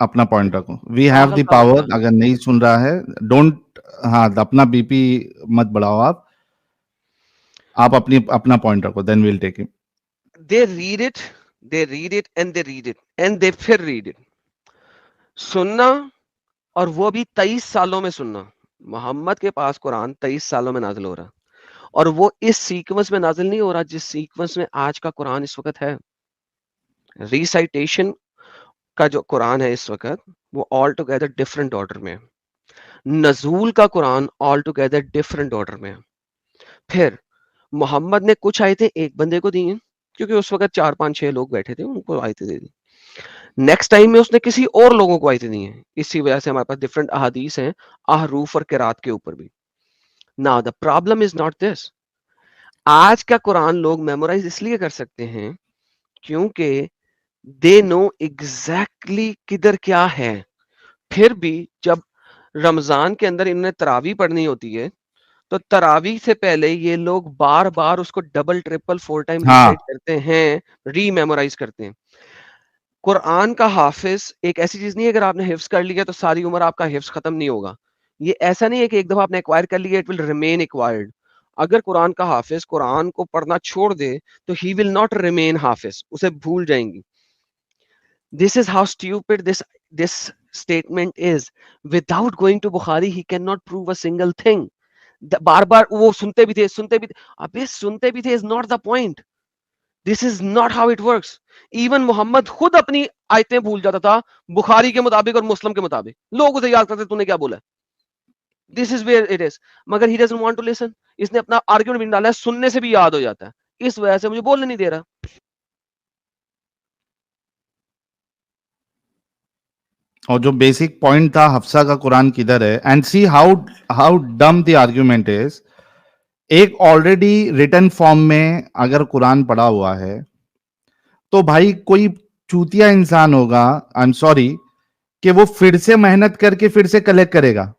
अपना पॉइंट रखो। वी हैव पागल द का बच्चा। पावर। अगर नहीं सुन रहा है, डोंट, हाँ, अपना बीपी मत बढ़ाओ आप अपना पॉइंट रखो, then will take it. They read it, they read it and they read it and they फिर read it। सुनना, और वो भी 23 सालों में सुनना। मोहम्मद के पास कुरान 23 सालों में नाजिल हो रहा, और वो इस सीक्वेंस में नाजिल नहीं हो रहा जिस सीक्वेंस में आज का कुरान इस वक्त है। रिसाइटेशन का जो कुरान है इस वक्त, वो ऑल टुगेदर डिफरेंट ऑर्डर में है। नजूल का Quran all together different order में है। फिर मोहम्मद ने कुछ आयतें एक बंदे को दी हैं, क्योंकि उस वक्त 4 5 6 लोग बैठे थे, उनको आयतें दे दी। नेक्स्ट टाइम में उसने किसी और लोगों को आयतें दी हैं। इसी वजह से हमारे पास डिफरेंट अहादीस हैं अहरूफ और किरात के ऊपर भी। Now the problem is not this. आज का कुरान लोग मेमोराइज इसलिए कर सकते हैं क्योंकि दे नो एग्जैक्टली किधर क्या है। फिर भी जब रमजान के अंदर इन्हें तरावी पढ़नी होती है, तो तरावी से पहले ये लोग बार बार उसको डबल ट्रिपल 4 टाइम हाँ, रिसाइट करते हैं, री मेमोराइज करते हैं। कुरान का हाफिज एक ऐसी चीज नहीं है, अगर आपने हिफ्स कर लिया तो सारी उम्र आपका हिफ्स खत्म नहीं होगा। ये ऐसा नहीं है कि एक दफा आपने एक्वायर कर लिया, इट विल रिमेन एक्वायर्ड। अगर कुरान का हाफिज कुरान को पढ़ना छोड़ दे तो ही विल नॉट रिमेन हाफिज, उसे भूल जाएंगी। This is how stupid this statement is. Without going to Bukhari he can not prove a single thing. बार बार वो सुनते भी थे, अबे सुनते भी थे is not the point. This is not how it works. Even Muhammad खुद अपनी आयतें भूल जाता था, बुखारी के मुताबिक और मुस्लिम के मुताबिक। लोग उसे याद करते, तूने क्या बोला। This is where it is. मगर he doesn't want to listen. इसने अपना आर्ग्यूमेंट भी डाला है, सुनने से भी याद हो जाता है, इस वजह से मुझे बोलने नहीं दे रहा। और जो बेसिक पॉइंट था हफ्सा का कुरान किधर है, एंड सी हाउ हाउ डम द आर्ग्यूमेंट इज। एक ऑलरेडी रिटन फॉर्म में अगर कुरान पड़ा हुआ है, तो भाई कोई चूतिया इंसान होगा, आई एम सॉरी, कि वो फिर से मेहनत करके फिर से कलेक्ट करेगा।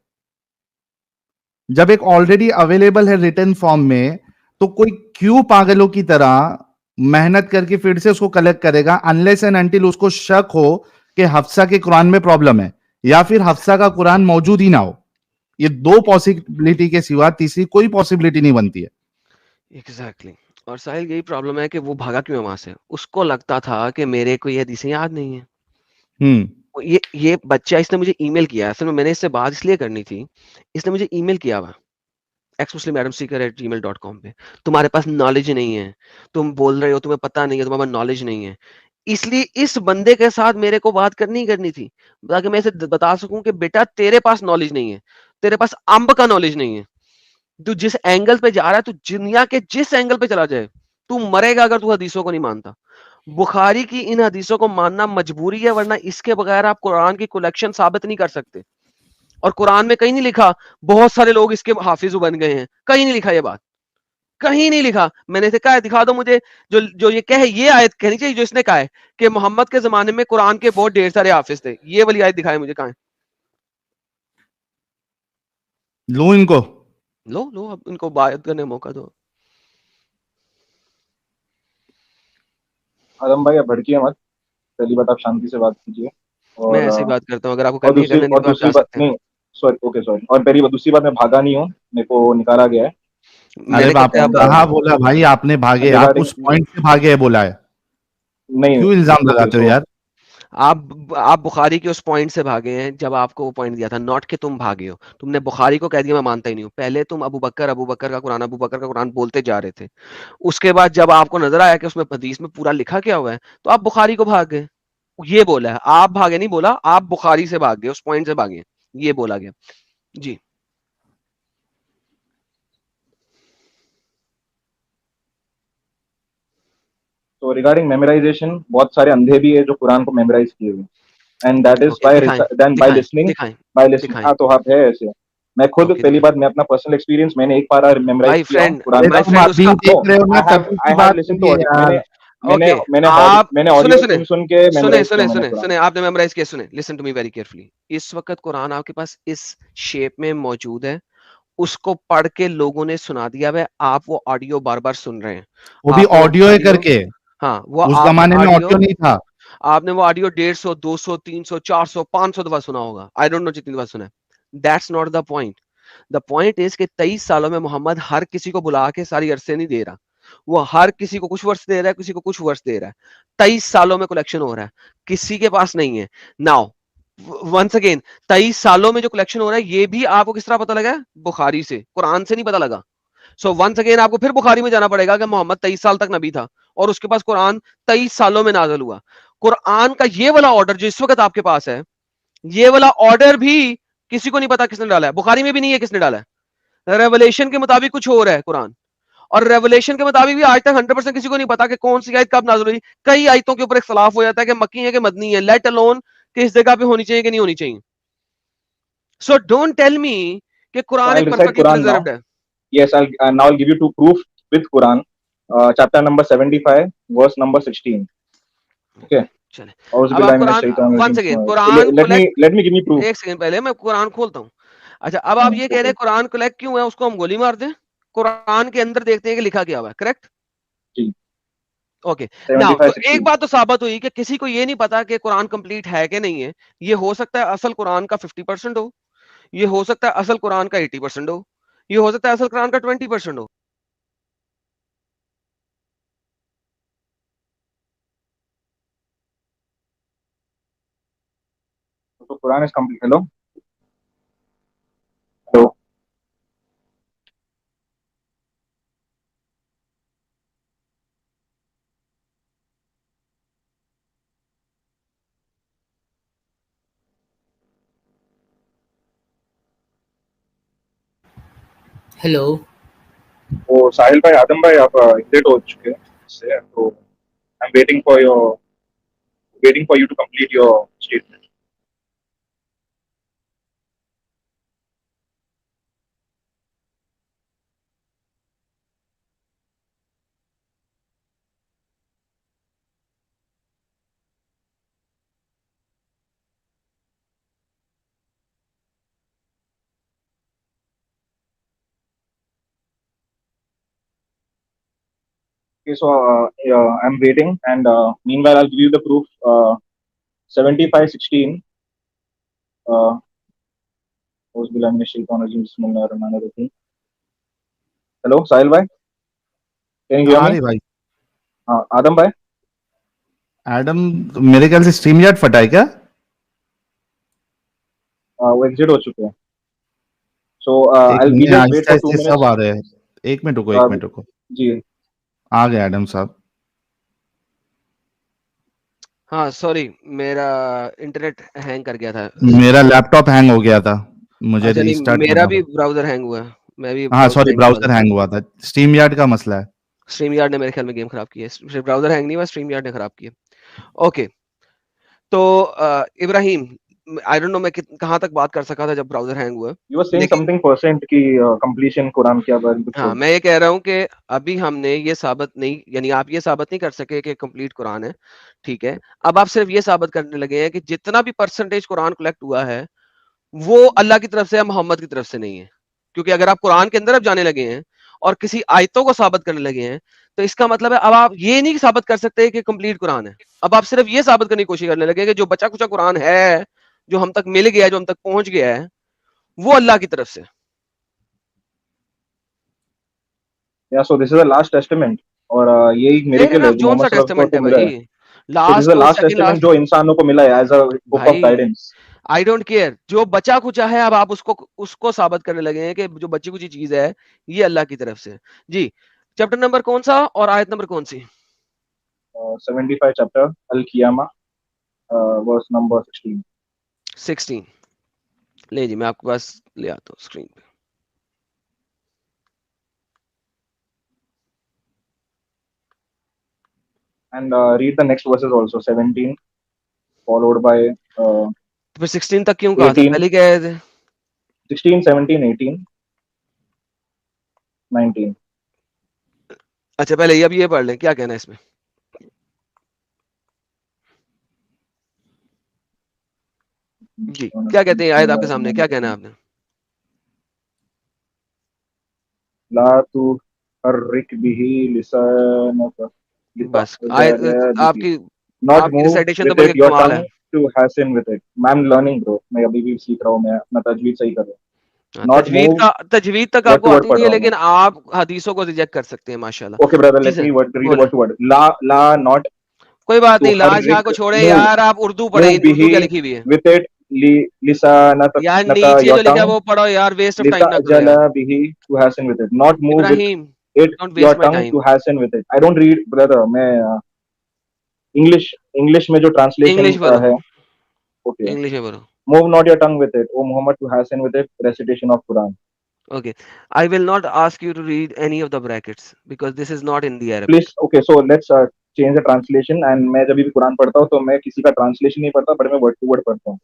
जब एक ऑलरेडी अवेलेबल है रिटन फॉर्म में, तो कोई क्यों पागलों की तरह मेहनत करके फिर से उसको कलेक्ट करेगा, अनलेस एंड अनटिल उसको शक हो कि हफ्सा के कुरान में प्रॉब्लम है, या फिर हफ्सा का कुरान मौजूद ही ना हो। ये दो पॉसिबिलिटी के सिवा तीसरी कोई पॉसिबिलिटी नहीं बनती है। एग्जैक्टली। और साहिल यही प्रॉब्लम है कि वो भागा क्यों है वहां से। उसको लगता था कि मेरे को ये हदीसें याद नहीं है। हम्म। ये बच्चा, इसने मुझे ईमेल किया, असल में मैंने इससे बात इसलिए करनी थी। इसने मुझे ईमेल किया हुआ xmuslimadamseeker@gmail.com पे। तुम्हारे पास नॉलेज नहीं है, तुम बोल रहे हो तुम्हें पता नहीं है, तुम्हारे पास नॉलेज नहीं है। इसलिए इस बंदे के साथ मेरे को बात करनी करनी थी, ताकि मैं इसे बता सकूं कि बेटा तेरे पास नॉलेज नहीं है, तेरे पास अंब का नॉलेज नहीं है। तू जिस एंगल पे जा रहा है, तू दुनिया के जिस एंगल पे चला जाए, तू मरेगा अगर तू हदीसों को नहीं मानता। बुखारी की इन हदीसों को मानना मजबूरी है, वरना इसके बगैर आप कुरान की कलेक्शन साबित नहीं कर सकते। और कुरान में कहीं नहीं लिखा बहुत सारे लोग इसके हाफिज बन गए हैं, कहीं नहीं लिखा ये बात, कहीं नहीं लिखा। मैंने इसे कहा दिखा दो मुझे, जो जो ये कहे, ये आयत कहनी चाहिए जो इसने कहा है कि मोहम्मद के जमाने में कुरान के बहुत ढेर सारे हाफिज थे। ये वाली आयत दिखाए मुझे, कहां है। लो इनको। लो लो, अब इनको बात करने का मौका दो। आदम भाई आप भड़किए मत, पहली बात आप शांति से बात कीजिए। मैं और ऐसे ही बात करता हूँ, अगर आपको और करनी है करने, नहीं तो आप दूसरी जा बात सकते हैं। नहीं, सॉरी, ओके सॉरी, और दूसरी बात, मैं भागा नहीं हूँ, मेरे को निकाला गया है। अरे मैंने कब बाप रे, कहा आप कहाँ बोला भाई आपने भागे? आप रिगार्डिंग, उस पॉइंट से भागे है बोला है। नहीं, क्यों इल्जाम ओके लगाते हो सो यार? आप बुखारी के उस पॉइंट से भागे हैं जब आपको वो पॉइंट दिया था, नॉट कि तुम भागे हो। तुमने बुखारी को कह दिया मैं मानता ही नहीं हूँ। पहले तुम अबू बकर का कुरान बोलते जा रहे थे। उसके बाद जब आपको नजर आया कि उसमें हदीस में पूरा लिखा क्या हुआ है, तो आप बुखारी को भाग गए। ये बोला है, आप भागे नहीं बोला, आप बुखारी से भाग गए, उस पॉइंट से भागे, ये बोला गया। जी। तो रिगार्डिंग मेमोराइजेशन, बहुत सारे अंधे भी है जो कुरान को मेमोराइज किए हुए, एंड दैट इज ओके, दिखाएं, देन दिखाएं, बाय दिखाएं, लिसनिंग, दिखाएं। हाँ, तो आप है ऐसे। मैं खुद ओके, पहली दिखाएं। बात, मैं अपना पर्सनल एक्सपीरियंस, मैंने एक बार मेमोराइज माय किया हूँ फ्रेंड, कुरान अरे को। माय तुम फ्रेंड अभी उसका। देख नो, रहे हो ना, तभी की आई हैव बात लिसन टू करिए ऑडियो, यार। मैंने ओके, मैंने आप मैंने सुने ऑडियो सुने सुन के सुने मेमोराइज किया सुने मैंने सुने कुरान। सुने आपने मेमोराइज किया, सुने, listen to me very carefully. इस वक्त कुरान आपके पास इस शेप में मौजूद है, उसको पढ़ के लोगों ने सुना दिया है, आप वो ऑडियो बार बार सुन रहे हैं। वो भी आपने वो ऑडियो है ऑडियो, करके। हाँ, वो उस आपने जमाने में ऑडियो, ऑडियो नहीं था। आपने वो ऑडियो 150, 200, 300, 400, 500 दफा सुना होगा। आई डोंट नो जितनी दफा सुना है। That's not the point. The point is कि 23 सालों में मोहम्मद हर किसी को बुला के सारी अरसे नहीं दे रहा। वो हर किसी को कुछ वर्ष दे रहा है, किसी को कुछ वर्ष दे रहा है। 23 सालों में कलेक्शन हो रहा है, किसी के पास नहीं है। नाउ वंस अगेन, 23 सालों में जो कलेक्शन हो रहा है, ये भी आपको किस तरह पता लगा है? बुखारी से, कुरान से नहीं पता लगा। सो वंस अगेन आपको फिर बुखारी में जाना पड़ेगा कि मोहम्मद 23 साल तक नबी था और उसके पास कुरान 23 सालों में नाजल हुआ। कुरान का ये वाला ऑर्डर जो इस वक्त आपके पास है, ये वाला ऑर्डर भी किसी को नहीं पता किसने डाला है, बुखारी में भी नहीं है किसने डाला है। रेवलेशन के मुताबिक कुछ हो रहा है कुरान, और रेवलेशन के मुताबिक भी आज तक 100% किसी को नहीं पता कि कौन सी आयत कब नाज़िल हुई। कई आयतों के ऊपर इख्तलाफ हो जाता है कि मक्की है कि मदनी है, लेट अलोन कि इस जगह पे होनी चाहिए कि नहीं होनी चाहिए। सो डोंट टेल मी कि So कुरान I'll एक recite perfectly Quran now. Preserved है। Yes, now I'll give you two proof with Quran. Chapter number 75, verse number 16. Okay. चले, अब आप Auzubillahi minash Quran, shaitanir one rajeem. Second, Quran Let me collect, let me give me proof. एक second पहले मैं कुरान खोलता हूँ। अच्छा, अब आप ये कह रहे Okay. हैं कुरान कोलेक्ट क्यों है, उसको हम गोली मार दें? कुरान के अंदर देखते हैं कि लिखा क्या हुआ है, करेक्ट? जी, ओके। नाउ 75, तो एक 16. बात तो साबित हुई कि किसी को ये नहीं पता कि कुरान कंप्लीट है कि नहीं है। ये हो सकता है असल कुरान का 50% हो, ये हो सकता है असल कुरान का 80% हो, ये हो सकता है असल कुरान का 20% हो। So Quran is complete. Hello, hello. Hello. तो साहिल भाई, आदम भाई, आप एग्जिट हो चुके हैं इससे, तो I am waiting for you to complete your statement. Okay, so yeah, I'm waiting, and meanwhile, I'll give you the proof. 75, 16. Uh, Auzubillahi minash shaitanir rajeem. Bismillahirrahmanirrahim. Hello, Sahil bhai, can you hear हाँ me? रे भाई। हाँ, आदम भाई, Adam, मेरे ख्याल से stream yard फटा है क्या? वो एग्जिट हो चुके हैं। So एक I'll we minute, just wait आहिस्ता for two आहिस्ता सब minutes. आ रहे हैं। एक मिनट रुको, एक Uh, मिनट रुको। जी, आ गए एडम साहब। हाँ सॉरी, मेरा इंटरनेट हैंग कर गया था। मेरा लैपटॉप हैंग हो गया था, मुझे अच्छा नहीं, रीस्टार्ट मेरा करना भी पड़ा। ब्राउजर हैंग हुआ है, मैं भी हाँ ब्राउजर सॉरी, हैंग की ब्राउजर वजह से। हैंग हुआ था। स्ट्रीम यार्ड का मसला है। स्ट्रीम यार्ड ने मेरे ख्याल में गेम खराब की है, सिर्फ ब्राउजर हैंग नहीं हुआ, स्ट्रीम यार्ड ने खराब की है। ओके, तो इब्राहिम, आई डोंट नो मैं कहाँ तक बात कर सका था जब ब्राउजर हैंग हुआ, you were saying लेकिन something percent की completion कुरान क्या बारे कुछ हाँ, मैं ये कह रहा हूँ कि अभी हमने ये साबित नहीं, यानी आप ये साबित नहीं कर सके कि कंप्लीट कुरान है, ठीक है। अब आप सिर्फ ये साबित करने लगे हैं कि जितना भी परसेंटेज कुरान कलेक्ट हुआ है, वो अल्लाह की तरफ से या मोहम्मद की तरफ से नहीं है। क्योंकि अगर आप कुरान के अंदर अब जाने लगे हैं और किसी आयतों को साबित करने लगे हैं, तो इसका मतलब है अब आप ये नहीं साबित कर सकते कि कंप्लीट कुरान है, अब आप सिर्फ ये साबित करने की कोशिश करने लगे कि जो बचा कुचा कुरान है, जो हम तक मिल गया है, जो हम तक पहुंच गया है, वो अल्लाह की तरफ से। Yeah, so this is the last testament और ये एक फेयर मिरेकल है एनफ, जो जोन सा मोहम्मद सल्लल्लाहु अलैहि वसल्लम टेस्टामेंट को है मिला है। भाई, So this is the last और last सेकंड testament लास्ट। जो इंसानों को मिला है एज अ बुक ऑफ भाई गाइडेंस। आई डोंट केयर, जो बचा कुचा है अब आप उसको साबित करने लगे हैं कि जो बची कुची चीज है ये अल्लाह की तरफ से है। जी, चैप्टर नंबर कौन सा और आयत नंबर कौन सी? 75 चैप्टर अल कियामा वर्स नंबर 16। 16। ले जी, मैं आपके पास ले आता हूँ स्क्रीन पे। And read the next verses also 17 followed by तो फिर 16 तक क्यों कहा था? 18 पहले क्या है? 16 17 18 19। अच्छा पहले ये, अब ये पढ़ लें, क्या कहना है इसमें? जी, क्या कहते हैं आयत आपके सामने, क्या कहना है आपने? ला तू हर्रिक बिही लिसानक बस आयत लितहज़र बिही आपकी नॉट आपकी मूव रिसाइटेशन तो विद बड़ी इट योर कमाल है। Tongue to hasten with it. मैं एम लर्निंग ब्रो, मैं अभी भी सीख रहा हूँ, मैं अपना तजवीद सही कर रहा हूँ। नॉट मूव तजवीद तक वर्ड आपको टू वर्ड आती पढ़ नहीं है, रहा हूँ मैं। लेकिन आप हदीसों को रिजेक्ट कर सकते हैं माशाल्लाह। ओके ब्रदर, जी लेट सर, मी रीड बोले। Word to word. ला ला नॉट कोई बात टू नहीं, लाज शाह हर्रिक को छोड़े मूव यार, आप उर्दू मूव पढ़े, उर्दू बिही क्या लिखी हुई है? विद इट लिसानक यार नका नीचे योर जो लिखा है टंग वो पढ़ो यार, वेस्ट ऑफ टाइम ना करो लितअजल यार। बिही to hasten with it. Not move with Ibrahim, it don't your waste my tongue time. to hasten with it। I don't read brother, मैं इंग्लिश में जो ट्रांसलेशन इंग्लिश बोलो, है। ओके। इंग्लिश में बोलो। Move not your tongue with it o Muhammad to hasten with it recitation of Quran। Okay, I will not ask you to read any of the brackets because this is not in the please Arabic. Okay, so let's change the translation. And मैं जब भी कुरान पढ़ता हूँ तो मैं किसी का translation नहीं पढ़ता, बट मैं वर्ड टू वर्ड पढ़ता हूँ।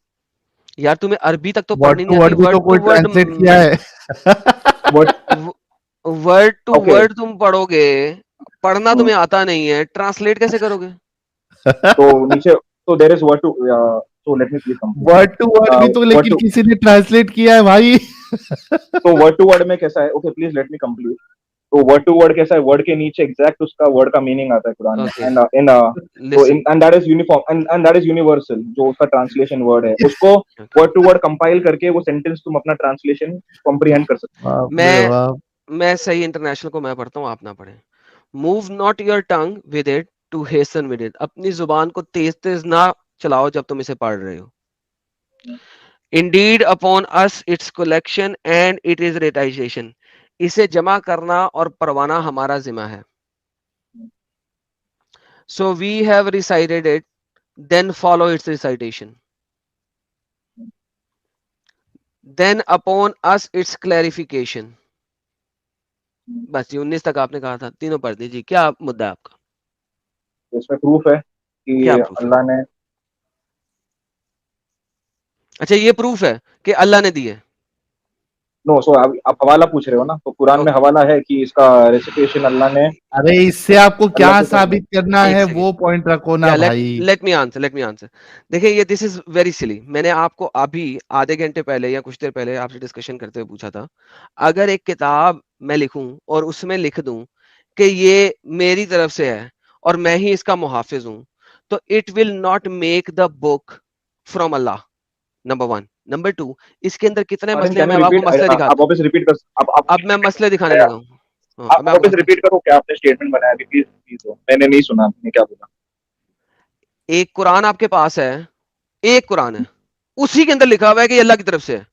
यार तुम्हें अरबी तक तो वर्ड पढ़नी टू नहीं आती, वर्ड भी तो वर्ड कोई टू वर्ड, ट्रांसलेट किया है। Word word to okay, word तुम पढ़ोगे, पढ़ना तुम्हें आता नहीं है, ट्रांसलेट कैसे करोगे? तो नीचे तो there is word to, so let me please complete. Word to word भी तो वर्ड लेकिन टू किसी ने ट्रांसलेट किया है भाई। तो वर्ड टू वर्ड में कैसा है? Okay please let me complete. तो वर्ड टू वर्ड कैसा है? वर्ड के नीचे एग्जैक्ट उसका वर्ड का मीनिंग आता है कुरान में। Okay, एंड इन तो listen. And that is uniform and that is universal. जो उसका ट्रांसलेशन वर्ड है उसको Okay. Word to word compile करके वो सेंटेंस तुम अपना ट्रांसलेशन कॉम्प्रिहेंड कर सकते बाप रे मैं बाप। मैं सही इंटरनेशनल को मैं पढ़ता हूँ, आप ना पढ़े। Move not your tongue with it to hasten with it, अपनी जुबान को तेज तेज ना चलाओ जब तुम इसे पढ़ रहे हो। Indeed upon us its collection and it is recitation, इसे जमा करना और परवाना हमारा जिम्मा है। So we have recited it, then follow its recitation, then upon us its clarification। बस ये 19 तक आपने कहा था, तीनों पढ़ दीजिए। क्या मुद्दा है आपका? हो। इसमें प्रूफ है कि क्या प्रूफ है? अल्लाह ने अच्छा ये प्रूफ है कि अल्लाह ने दी है। नो, सो आप हवाला पूछ रहे हो ना, तो कुरान में ओके, हवाला है कि इसका रेसिटेशन अल्लाह ने अरे इससे आपको अल्लाह क्या के तरफ साबित करना एक है सेकंड, वो पॉइंट रखो ना या भाई। Let me answer. देखिए ये दिस इज वेरी सिली, मैंने आपको अभी आधे घंटे पहले या कुछ देर पहले आपसे डिस्कशन करते हुए पूछा था, अगर एक किताब मैं लिखूं और उसमें लिख दूं कि ये मेरी तरफ से है और मैं ही इसका मुहाफिज हूं, तो it will not make the book from Allah, number one. Number two, इसके अंदर कितने आर्यन, मसले हैं, कैन मैं यू अब आपको रिपीट? मसले आप दिखाता हूँ। वापस रिपीट कर, अब मैं मसले दिखाने लगा हूँ। हाँ, अब आप मैं आपको वापस मसले, रिपीट करो क्या आपने स्टेटमेंट बनाया थी, प्लीज प्लीज। मैंने नहीं सुना आपने क्या बोला। एक कुरान आपके पास है, एक कुरान है, उसी के अंदर लिखा हुआ है कि ये अल्लाह की तरफ से है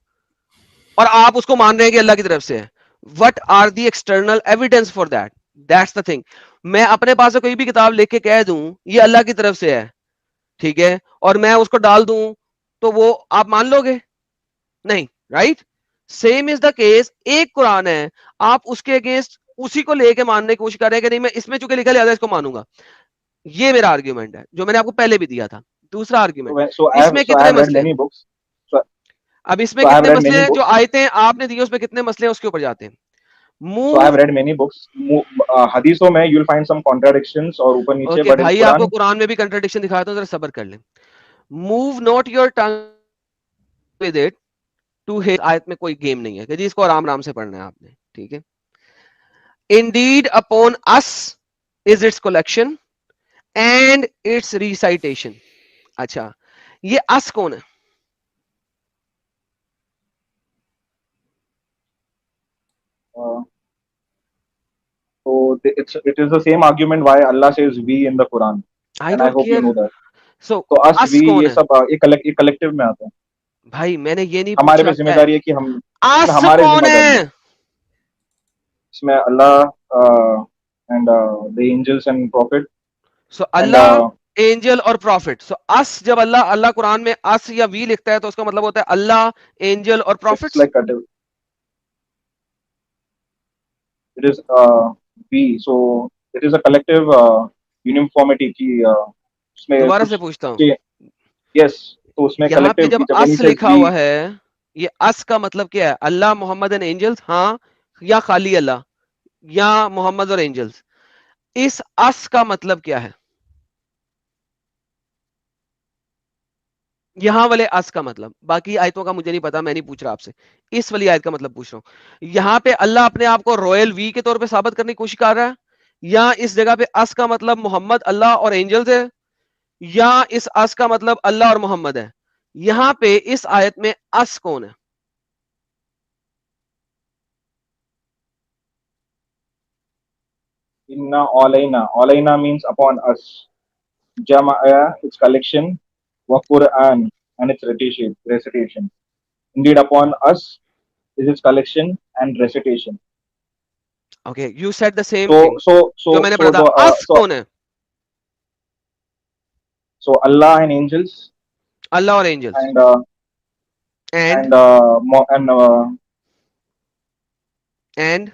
और आप उसको मान रहे हैं कि अल्लाह की तरफ से है। What are the external evidence for that? That's the thing. मैं अपने पास से कोई भी किताब लिख के कह दूं ये अल्लाह की तरफ से है, ठीक है, और मैं उसको डाल दूं तो वो आप मान लोगे? नहीं, right? Same is the case, एक कुरान है, आप उसके अगेंस्ट उसी को लेके मानने की कोशिश कर रहे हैं कि नहीं मैं इसमें चूंकि लिखा लिया इसको मानूंगा। ये मेरा आर्ग्यूमेंट है जो मैंने आपको पहले भी दिया था। दूसरा आर्ग्यूमेंट, इसमें So I कितने have read मसले हैं? many books। So, अब इसमें so I have कितने read मसले many हैं? जो books। आयतें आपने दी है उसमें कितने मसले हैं उसके ऊपर जाते हैं। So I have move, read many books। हदीसों में you'll find some contradictions और ऊपर नीचे, ओके but in भाई आपको Quran कुरान में भी कंट्रडिक्शन दिखाया था, जरा सब्र कर ले। Move not your tongue with it to hit, आयत में कोई गेम नहीं है कि जी इसको आराम आराम से पढ़ना है आपने, ठीक है। Indeed upon us is its collection and its recitation. अच्छा, ये us कौन है? So it is the same argument why Allah says we in the Quran, I and I don't hope you care. know that. So तो us us we कौन ये है? सब ये कलेक्टिव में आता है. भाई मैंने ये नहीं हमारे पूछा पे क्या है? जिम्मेदारी है कि हम इसमें us हमारे कौन जिम्मेदारी है. है? इसमें अल्लाह and the angels and prophet So and Allah, angel और प्रॉफिट. सो अस, जब अल्लाह कुरान में अस या वी लिखता है तो उसका मतलब होता है अल्लाह, एंजल और it's profits. like it is we, so it is a collective uniformity की उसमें दोबारा से कुछ पूछता हूं, yes, तो उसमें यहां पे collective जब की जब when he अस says लिखा we, हुआ है, ये अस का मतलब क्या है? अल्लाह, मोहम्मद एंड एंजल्स, हाँ, या खाली अल्लाह, या मोहम्मद और एंजल्स? इस अस का मतलब क्या है? यहां वाले अस का मतलब, बाकी आयतों का मुझे नहीं पता, मैं नहीं पूछ रहा आपसे, इस वाली आयत का मतलब पूछ रहा हूं. यहां पे अल्लाह अपने आप को रॉयल वी के तौर पे साबित करने की कोशिश कर रहा है, या इस जगह पे अस का मतलब मोहम्मद, अल्लाह और एंजल्स है, या इस अस का मतलब अल्लाह और मोहम्मद है? यहां पे इस आयत में अस कौन है? inna alaina means upon us, jama'ah its collection, wa Quran and its recitation. Indeed upon us is its collection and recitation. Okay, you said the same So thing so जो so मैंने पढ़ा so था. the अस कौन है? so Allah and angels Allah और angels. and and and and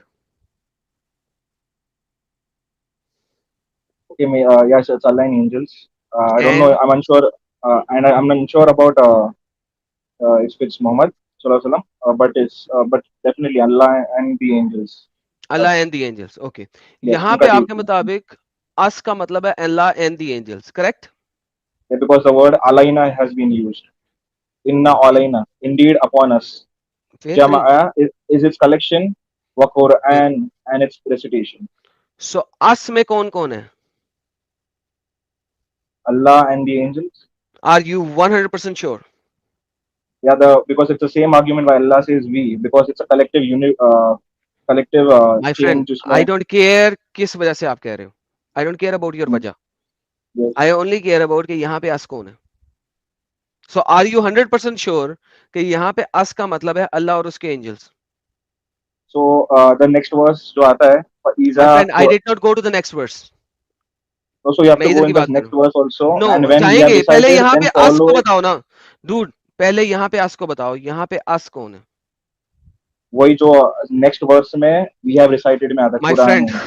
okay, yes, it's Allah and angels. I don't know. एंड I'm unsure, and I'm unsure about if it's Muhammad Sallallahu Alaihi Wasallam, but definitely Allah and the angels. Allah and the angels. Okay, Yes, यहां उनका पे आपके ठीक है. मुताबिक अस का मतलब है Allah and the angels, correct? Yeah, because the word alaina has been used. Inna alaina, indeed upon us. बेहतरीन, Jama'a is its collection, wa बेहतरीन. Quran and its recitation. सो अस में कौन कौन है? Allah and the angels. Are you 100% sure? Yeah, because it's the same argument why Allah says we, because it's a collective collective my chain friend, जिसमें आई don't care किस वजह से आप कह रहे हो. आई डोंट केयर अबाउट योर वजह. yes. I only care about कि यहाँ पे अस कौन है. सो आर यू 100% श्योर कि यहाँ पे अस का मतलब है अल्लाह और उसके angels? So the next verse जो आता है my Iza, friend, I did not go to the next verse. so you have मैं to इधर go की in the बात कर रहा next verse also, हूँ. No, and when we have जाएंगे, पहले recited, यहाँ पे then अस follow को it. बताओ ना. डूड, पहले यहाँ पे अस को बताओ, यहाँ पे अस कौन है? वही जो next verse में we have recited में आता है my Quran friend, and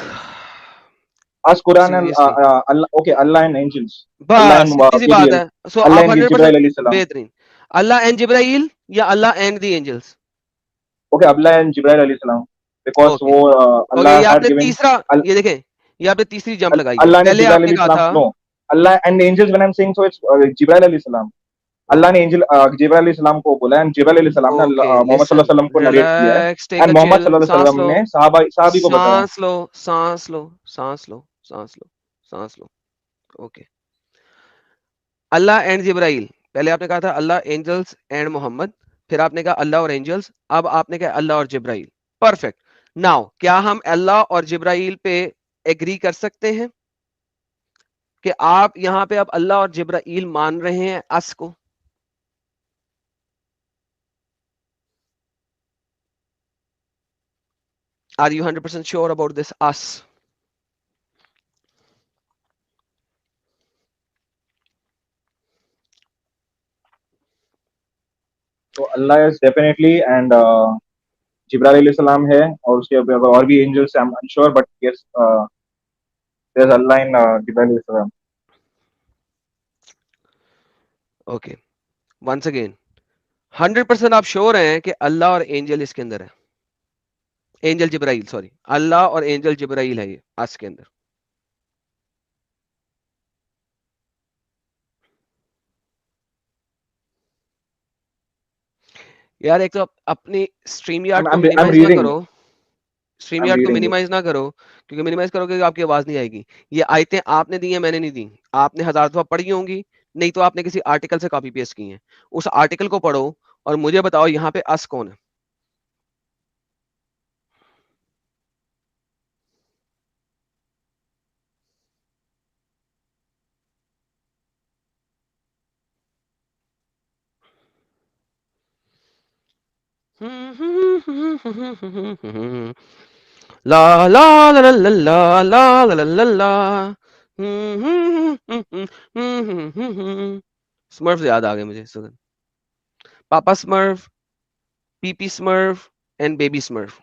us Quran and seriously, Allah, okay, Allah and angels, Allah बस and इतनी सी बात Gabriel, है. सो Allah आप and 100% Jibril alayhi salam. बेहतरीन. अल्लाह एंड जिब्राइल या Allah and the angels? Okay, Allah and Jibril alayhi salam, because okay, वो okay, Allah ये had आपने given तीसरा, ये देखें, ये आपने तीसरी जंप लगाई है. Allah ने पहले Jibril आपने alayhi कहा salam, था, no, Allah and angels when I'm saying so it's Jibril alayhi salam. अल्लाह ने एंजल जिब्राइल अलैहि सलाम को बोला एंड जिब्राइल अलैहि सलाम ने ओके, मोहम्मद सल्लल्लाहु लिसन, अलैहि वसल्लम को नरेट किया है relax, take and a Muhammad chill, सल्लल्लाहु अलैहि सांस वसल्लम लो, ने सहाबी को बताया. सांस लो, सांस लो, सांस लो, सांस लो, सांस लो. ओके, अल्लाह एंड जिब्राइल, पहले आपने कहा था अल्लाह, एंजल्स एंड मोहम्मद, फिर आपने कहा अल्लाह और एंजल्स, अब आपने कहा अल्लाह और जिब्राइल. परफेक्ट. नाउ क्या हम अल्लाह और जिब्राइल पे एग्री कर सकते हैं कि आप यहां पे अब अल्लाह और जिब्राइल मान रहे हैं अस को? Are you 100% sure about this us? तो Allah is definitely and Jibril अलैहि सलाम है और उसके और भी angels I am unsure but yes there is Allah and Jibril अलैहि सलाम. ओके, वंस अगेन, 100% आप श्योर हैं कि अल्लाह और एंजल इसके अंदर है? एंजल जिब्राइल, सॉरी, अल्लाह और एंजल जिब्राइल है ये अस के अंदर. यार एक तो अपनी स्ट्रीम यार्ड को I'm मिनिमाइज मत reading. करो. स्ट्रीम I'm यार्ड को reading it. मिनिमाइज ना करो, क्योंकि मिनिमाइज करोगे तो आपकी आवाज नहीं आएगी। ये आयतें आपने दी हैं, मैंने नहीं दी। आपने 1000 दफा पढ़ी होंगी, नहीं तो आपने किसी आर्टिकल से कॉपी पेस्ट की हैं। उस आर्टिकल को पढ़ो और मुझे बताओ यहाँ पे अस कौन है। ला ला ला ला ला ला ला ला ला ला। स्मर्फ याद आ गए मुझे इस वक्त। पापा smurf, PP smurf and baby smurf.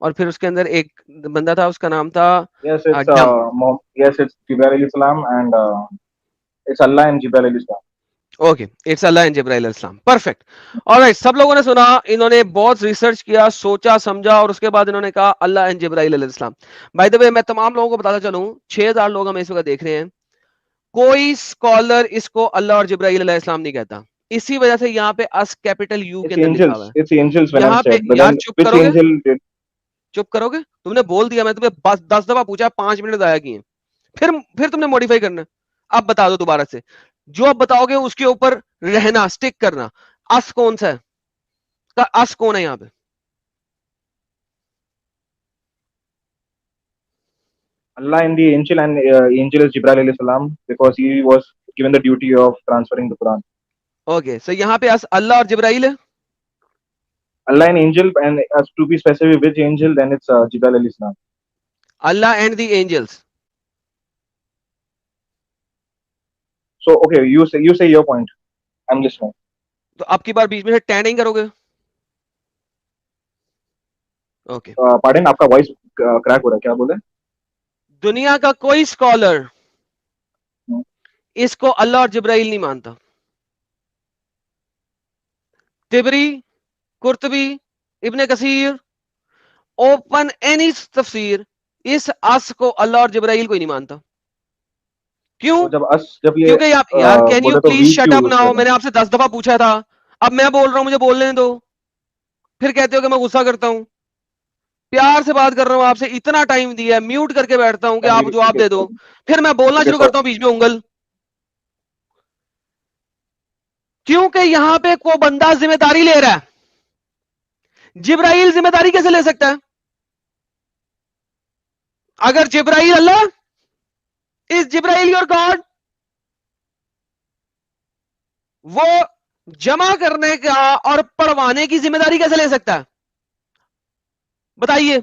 और फिर उसके अंदर एक बंदा था, उसका नाम था Yes, it's डम। it's Jibril alayhi salam and it's Allah and Jibril alayhi salam. Okay, it's Allah and Jibril अलैहिस्सलाम। परफेक्ट। ऑलराइट, सब लोगों ने सुना, इन्होंने बहुत रिसर्च किया, सोचा समझा, और उसके बाद इन्होंने कहा अल्लाह एंड जिब्राइल अलैहिस्सलाम। बाय द वे, मैं तमाम लोगों को बताता चलूं, 6000 लोग हमें इस वक्त देख रहे हैं, कोई स्कॉलर इसको अल्लाह और जिब्राइल अलैहिस्सलाम नहीं कहता। इसी वजह से यहाँ पे अस कैपिटल यू के It's अंदर लिखा हुआ angels. है। It's angels when I'm यहाँ पे said. But यार then चुप which करोगे, angel did? चुप करोगे? तुमने बोल दिया, मैं तुम्हें 10 दफा पूछा, 5 मिनट जाया किए, फिर तुमने मॉडिफाई करना। अब बता दो दोबारा से, जो अब बताओगे उसके ऊपर रहना, स्टिक करना। अस कौन सा है? का अस कौन है यहाँ पे? Allah and the angel, and angel is Jibril alayhi salam because he was given the duty of transferring the Quran. Okay, so यहाँ पे अस अल्लाह और जिब्राइल है। Allah and angel, and to be specific which angel, then it's Jibril alayhi salam. Allah and the angels. So okay, you say your point. I'm listening. तो अब की बार बीच में से tan नहीं करोगे? ओके। Pardon, आपका वॉइस क्रैक हो रहा है, क्या बोले? दुनिया का कोई स्कॉलर हम्म। इसको अल्लाह और जिब्राइल नहीं मानता। तिबरी, कुर्तबी, इब्ने कसीर, ओपन एनी तफसीर, इस अस को अल्लाह और जिब्राइल कोई नहीं मानता। क्यों? तो जब ये क्योंकि यार कैन यू बोले तो प्लीज वी शट क्यों अप यूज नाउ? कर रहे मैंने आपसे 10 दफा पूछा था, अब मैं बोल रहा हूं, मुझे बोलने दो। फिर कहते हो कि मैं गुस्सा करता हूं। प्यार से बात कर रहा हूं आपसे, इतना टाइम दिया है, म्यूट करके बैठता हूं कि आप जवाब दे दो, फिर मैं बोलना Okay, शुरू so करता हूं बीच में उंगल। क्योंकि यहां पे कोई बंदा जिम्मेदारी ले रहा है। जिब्राइल जिम्मेदारी कैसे ले सकता है? अगर जिब्राइल अल्लाह, इज जिब्राइल योर गॉड? वो जमा करने का और पढ़वाने की जिम्मेदारी कैसे ले सकता है? बताइए।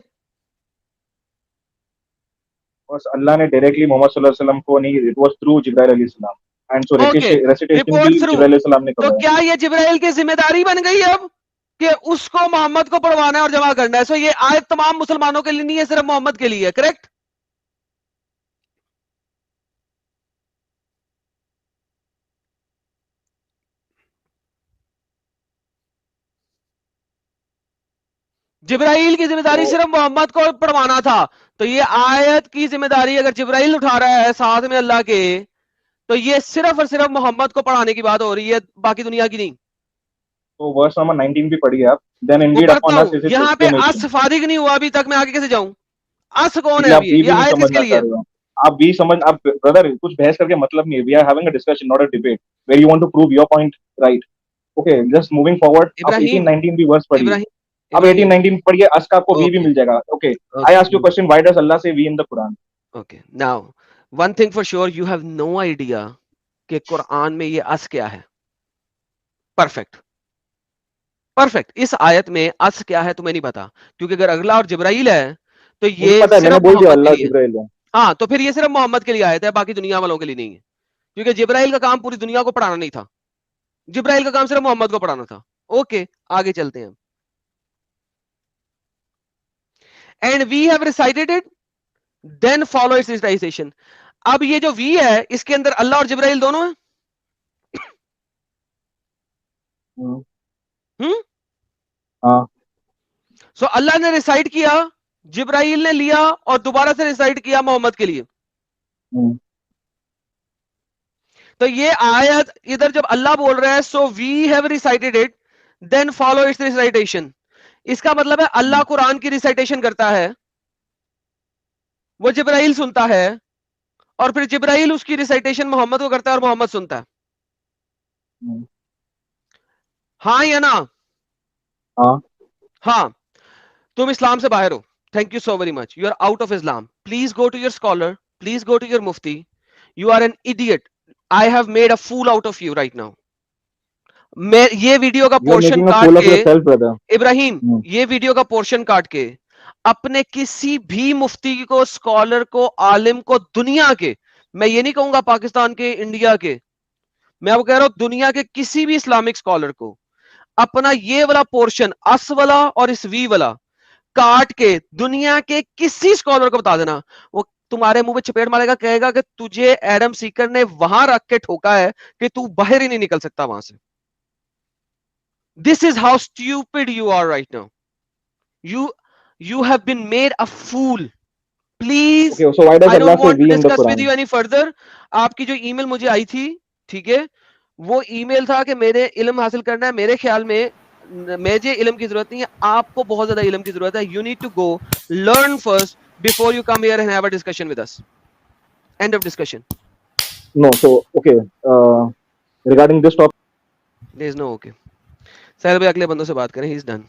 बस अल्लाह ने डायरेक्टली मोहम्मद सल्लल्लाहु अलैहि वसल्लम को नहीं, इट वाज थ्रू जिब्राइल अलैहि सलाम, एंड सो ओके, रेसिटेशन भी रिपोर्ट थ्रू। जिब्राइल अलैहि सलाम ने तो करवाया। क्या ये जिब्राइल की जिम्मेदारी बन गई अब कि उसको मोहम्मद को पढ़वाना है और जमा करना है? सो ये आयत तमाम मुसलमानों के लिए नहीं है, सिर्फ मोहम्मद के लिए है, करेक्ट? जिब्राइल की जिम्मेदारी तो सिर्फ मोहम्मद को पढ़वाना था। तो ये आयत की जिम्मेदारी अगर जिब्राइल उठा रहा है साथ में अल्लाह के, तो ये सिर्फ और सिर्फ मोहम्मद को पढ़ाने की बात हो रही है, बाकी दुनिया की नहीं। तो वर्स नंबर 19 भी पढ़िए आप। देन वो इंडीड पढ़ता अपॉन अस हूं, इज इट्स यहां पे एक्सक्लेमेशन। अस फारिग नहीं हुआ अभी तक, मैं आगे कैसे जाऊं? अस कौन है आप अभी? भी ये नहीं आयत किसके समझना लिए चाह है? रहे हो। आप भी समझ, आप ब्रदर कुछ बहस करके मतलब नहीं है। We are having a discussion, not a debate, where you want to prove your point, right? Okay, just moving forward. आप 18 इब्राहिम, 19 भी वर्स पढ़िए। इब्राहिम, अब 18 इब्राहिम। 19 पढ़िए, अस का आपको वी भी ओके, मिल जाएगा। Okay, I ask you okay, question, why does Allah say we in the Quran? Okay. Now one thing for sure, you have no idea कि कुरान में ये अस क्या है। Perfect, perfect. इस आयत में अस क्या है तुम्हें नहीं पता, क्योंकि अगर अगला और जिब्राइल है तो मुझे ये पता है, मैंने सिर्फ बोल दिया मोहम्मद के अल्लाह लिए है। जिब्राइल है। हाँ, तो फिर ये सिर्फ मोहम्मद के लिए आयत है, बाकी दुनिया वालों के लिए नहीं है, क्योंकि जिब्राइल का काम पूरी दुनिया को पढ़ाना नहीं था। जिब्राइल का काम सिर्फ मोहम्मद को पढ़ाना था। ओके, आगे चलते हैं। And we have recited it, then follow its recitation. अब ये जो वी है, इसके अंदर अल्लाह और जिब्राइल दोनों है। हाँ। सो अल्लाह ने रिसाइट किया, जिब्राइल ने लिया और दोबारा से रिसाइट किया मोहम्मद के लिए। तो ये आयत इधर जब अल्लाह बोल रहा है, so we have recited it, then follow its recitation, इसका मतलब है अल्लाह कुरान की रिसाइटेशन करता है, वो जिब्राइल सुनता है, और फिर जिब्राइल उसकी रिसाइटेशन मोहम्मद को करता है और मोहम्मद सुनता है। हम्म, हाँ या ना? हाँ हाँ। तुम इस्लाम से बाहर हो। Thank you so very much. You are out of Islam. Please go to your scholar, please go to your मुफ्ती। You are an idiot. I have made a fool out of you right now. मैं ये video का you are portion making a काट fool of के, yourself brother. Ibrahim, ये video का portion काट के अपने किसी भी मुफ्ती को, स्कॉलर को, आलिम को, दुनिया के, मैं ये नहीं कहूंगा पाकिस्तान के, इंडिया के, मैं आपको कह रहा हूं दुनिया के किसी भी इस्लामिक स्कॉलर को अपना ये वाला पोर्शन, अस वाला और इस वी वाला काट के दुनिया के किसी स्कॉलर को बता देना, वो तुम्हारे मुंह पे चपेट मारेगा, कहेगा कि तुझे एडम सीकर ने वहां रख के ठोका है कि तू बाहर ही नहीं निकल सकता वहां से। This is how stupid you are right now. you have been made a fool. Please, Okay, so why does I Allah don't say want to we in the discuss with Quran? you any further. आपकी जो email मुझे आई थी, ठीक है, वो email था कि मेरे इल्म हासिल करना है। मेरे ख्याल में मुझे इल्म की जरूरत नहीं है, आपको बहुत ज्यादा इल्म की जरूरत है। You need to go learn first before you come here and have a discussion with us. End of discussion. No, so okay, regarding this topic. There is no okay. Sahil भाई अगले बंदों से बात करें, ही इज डन।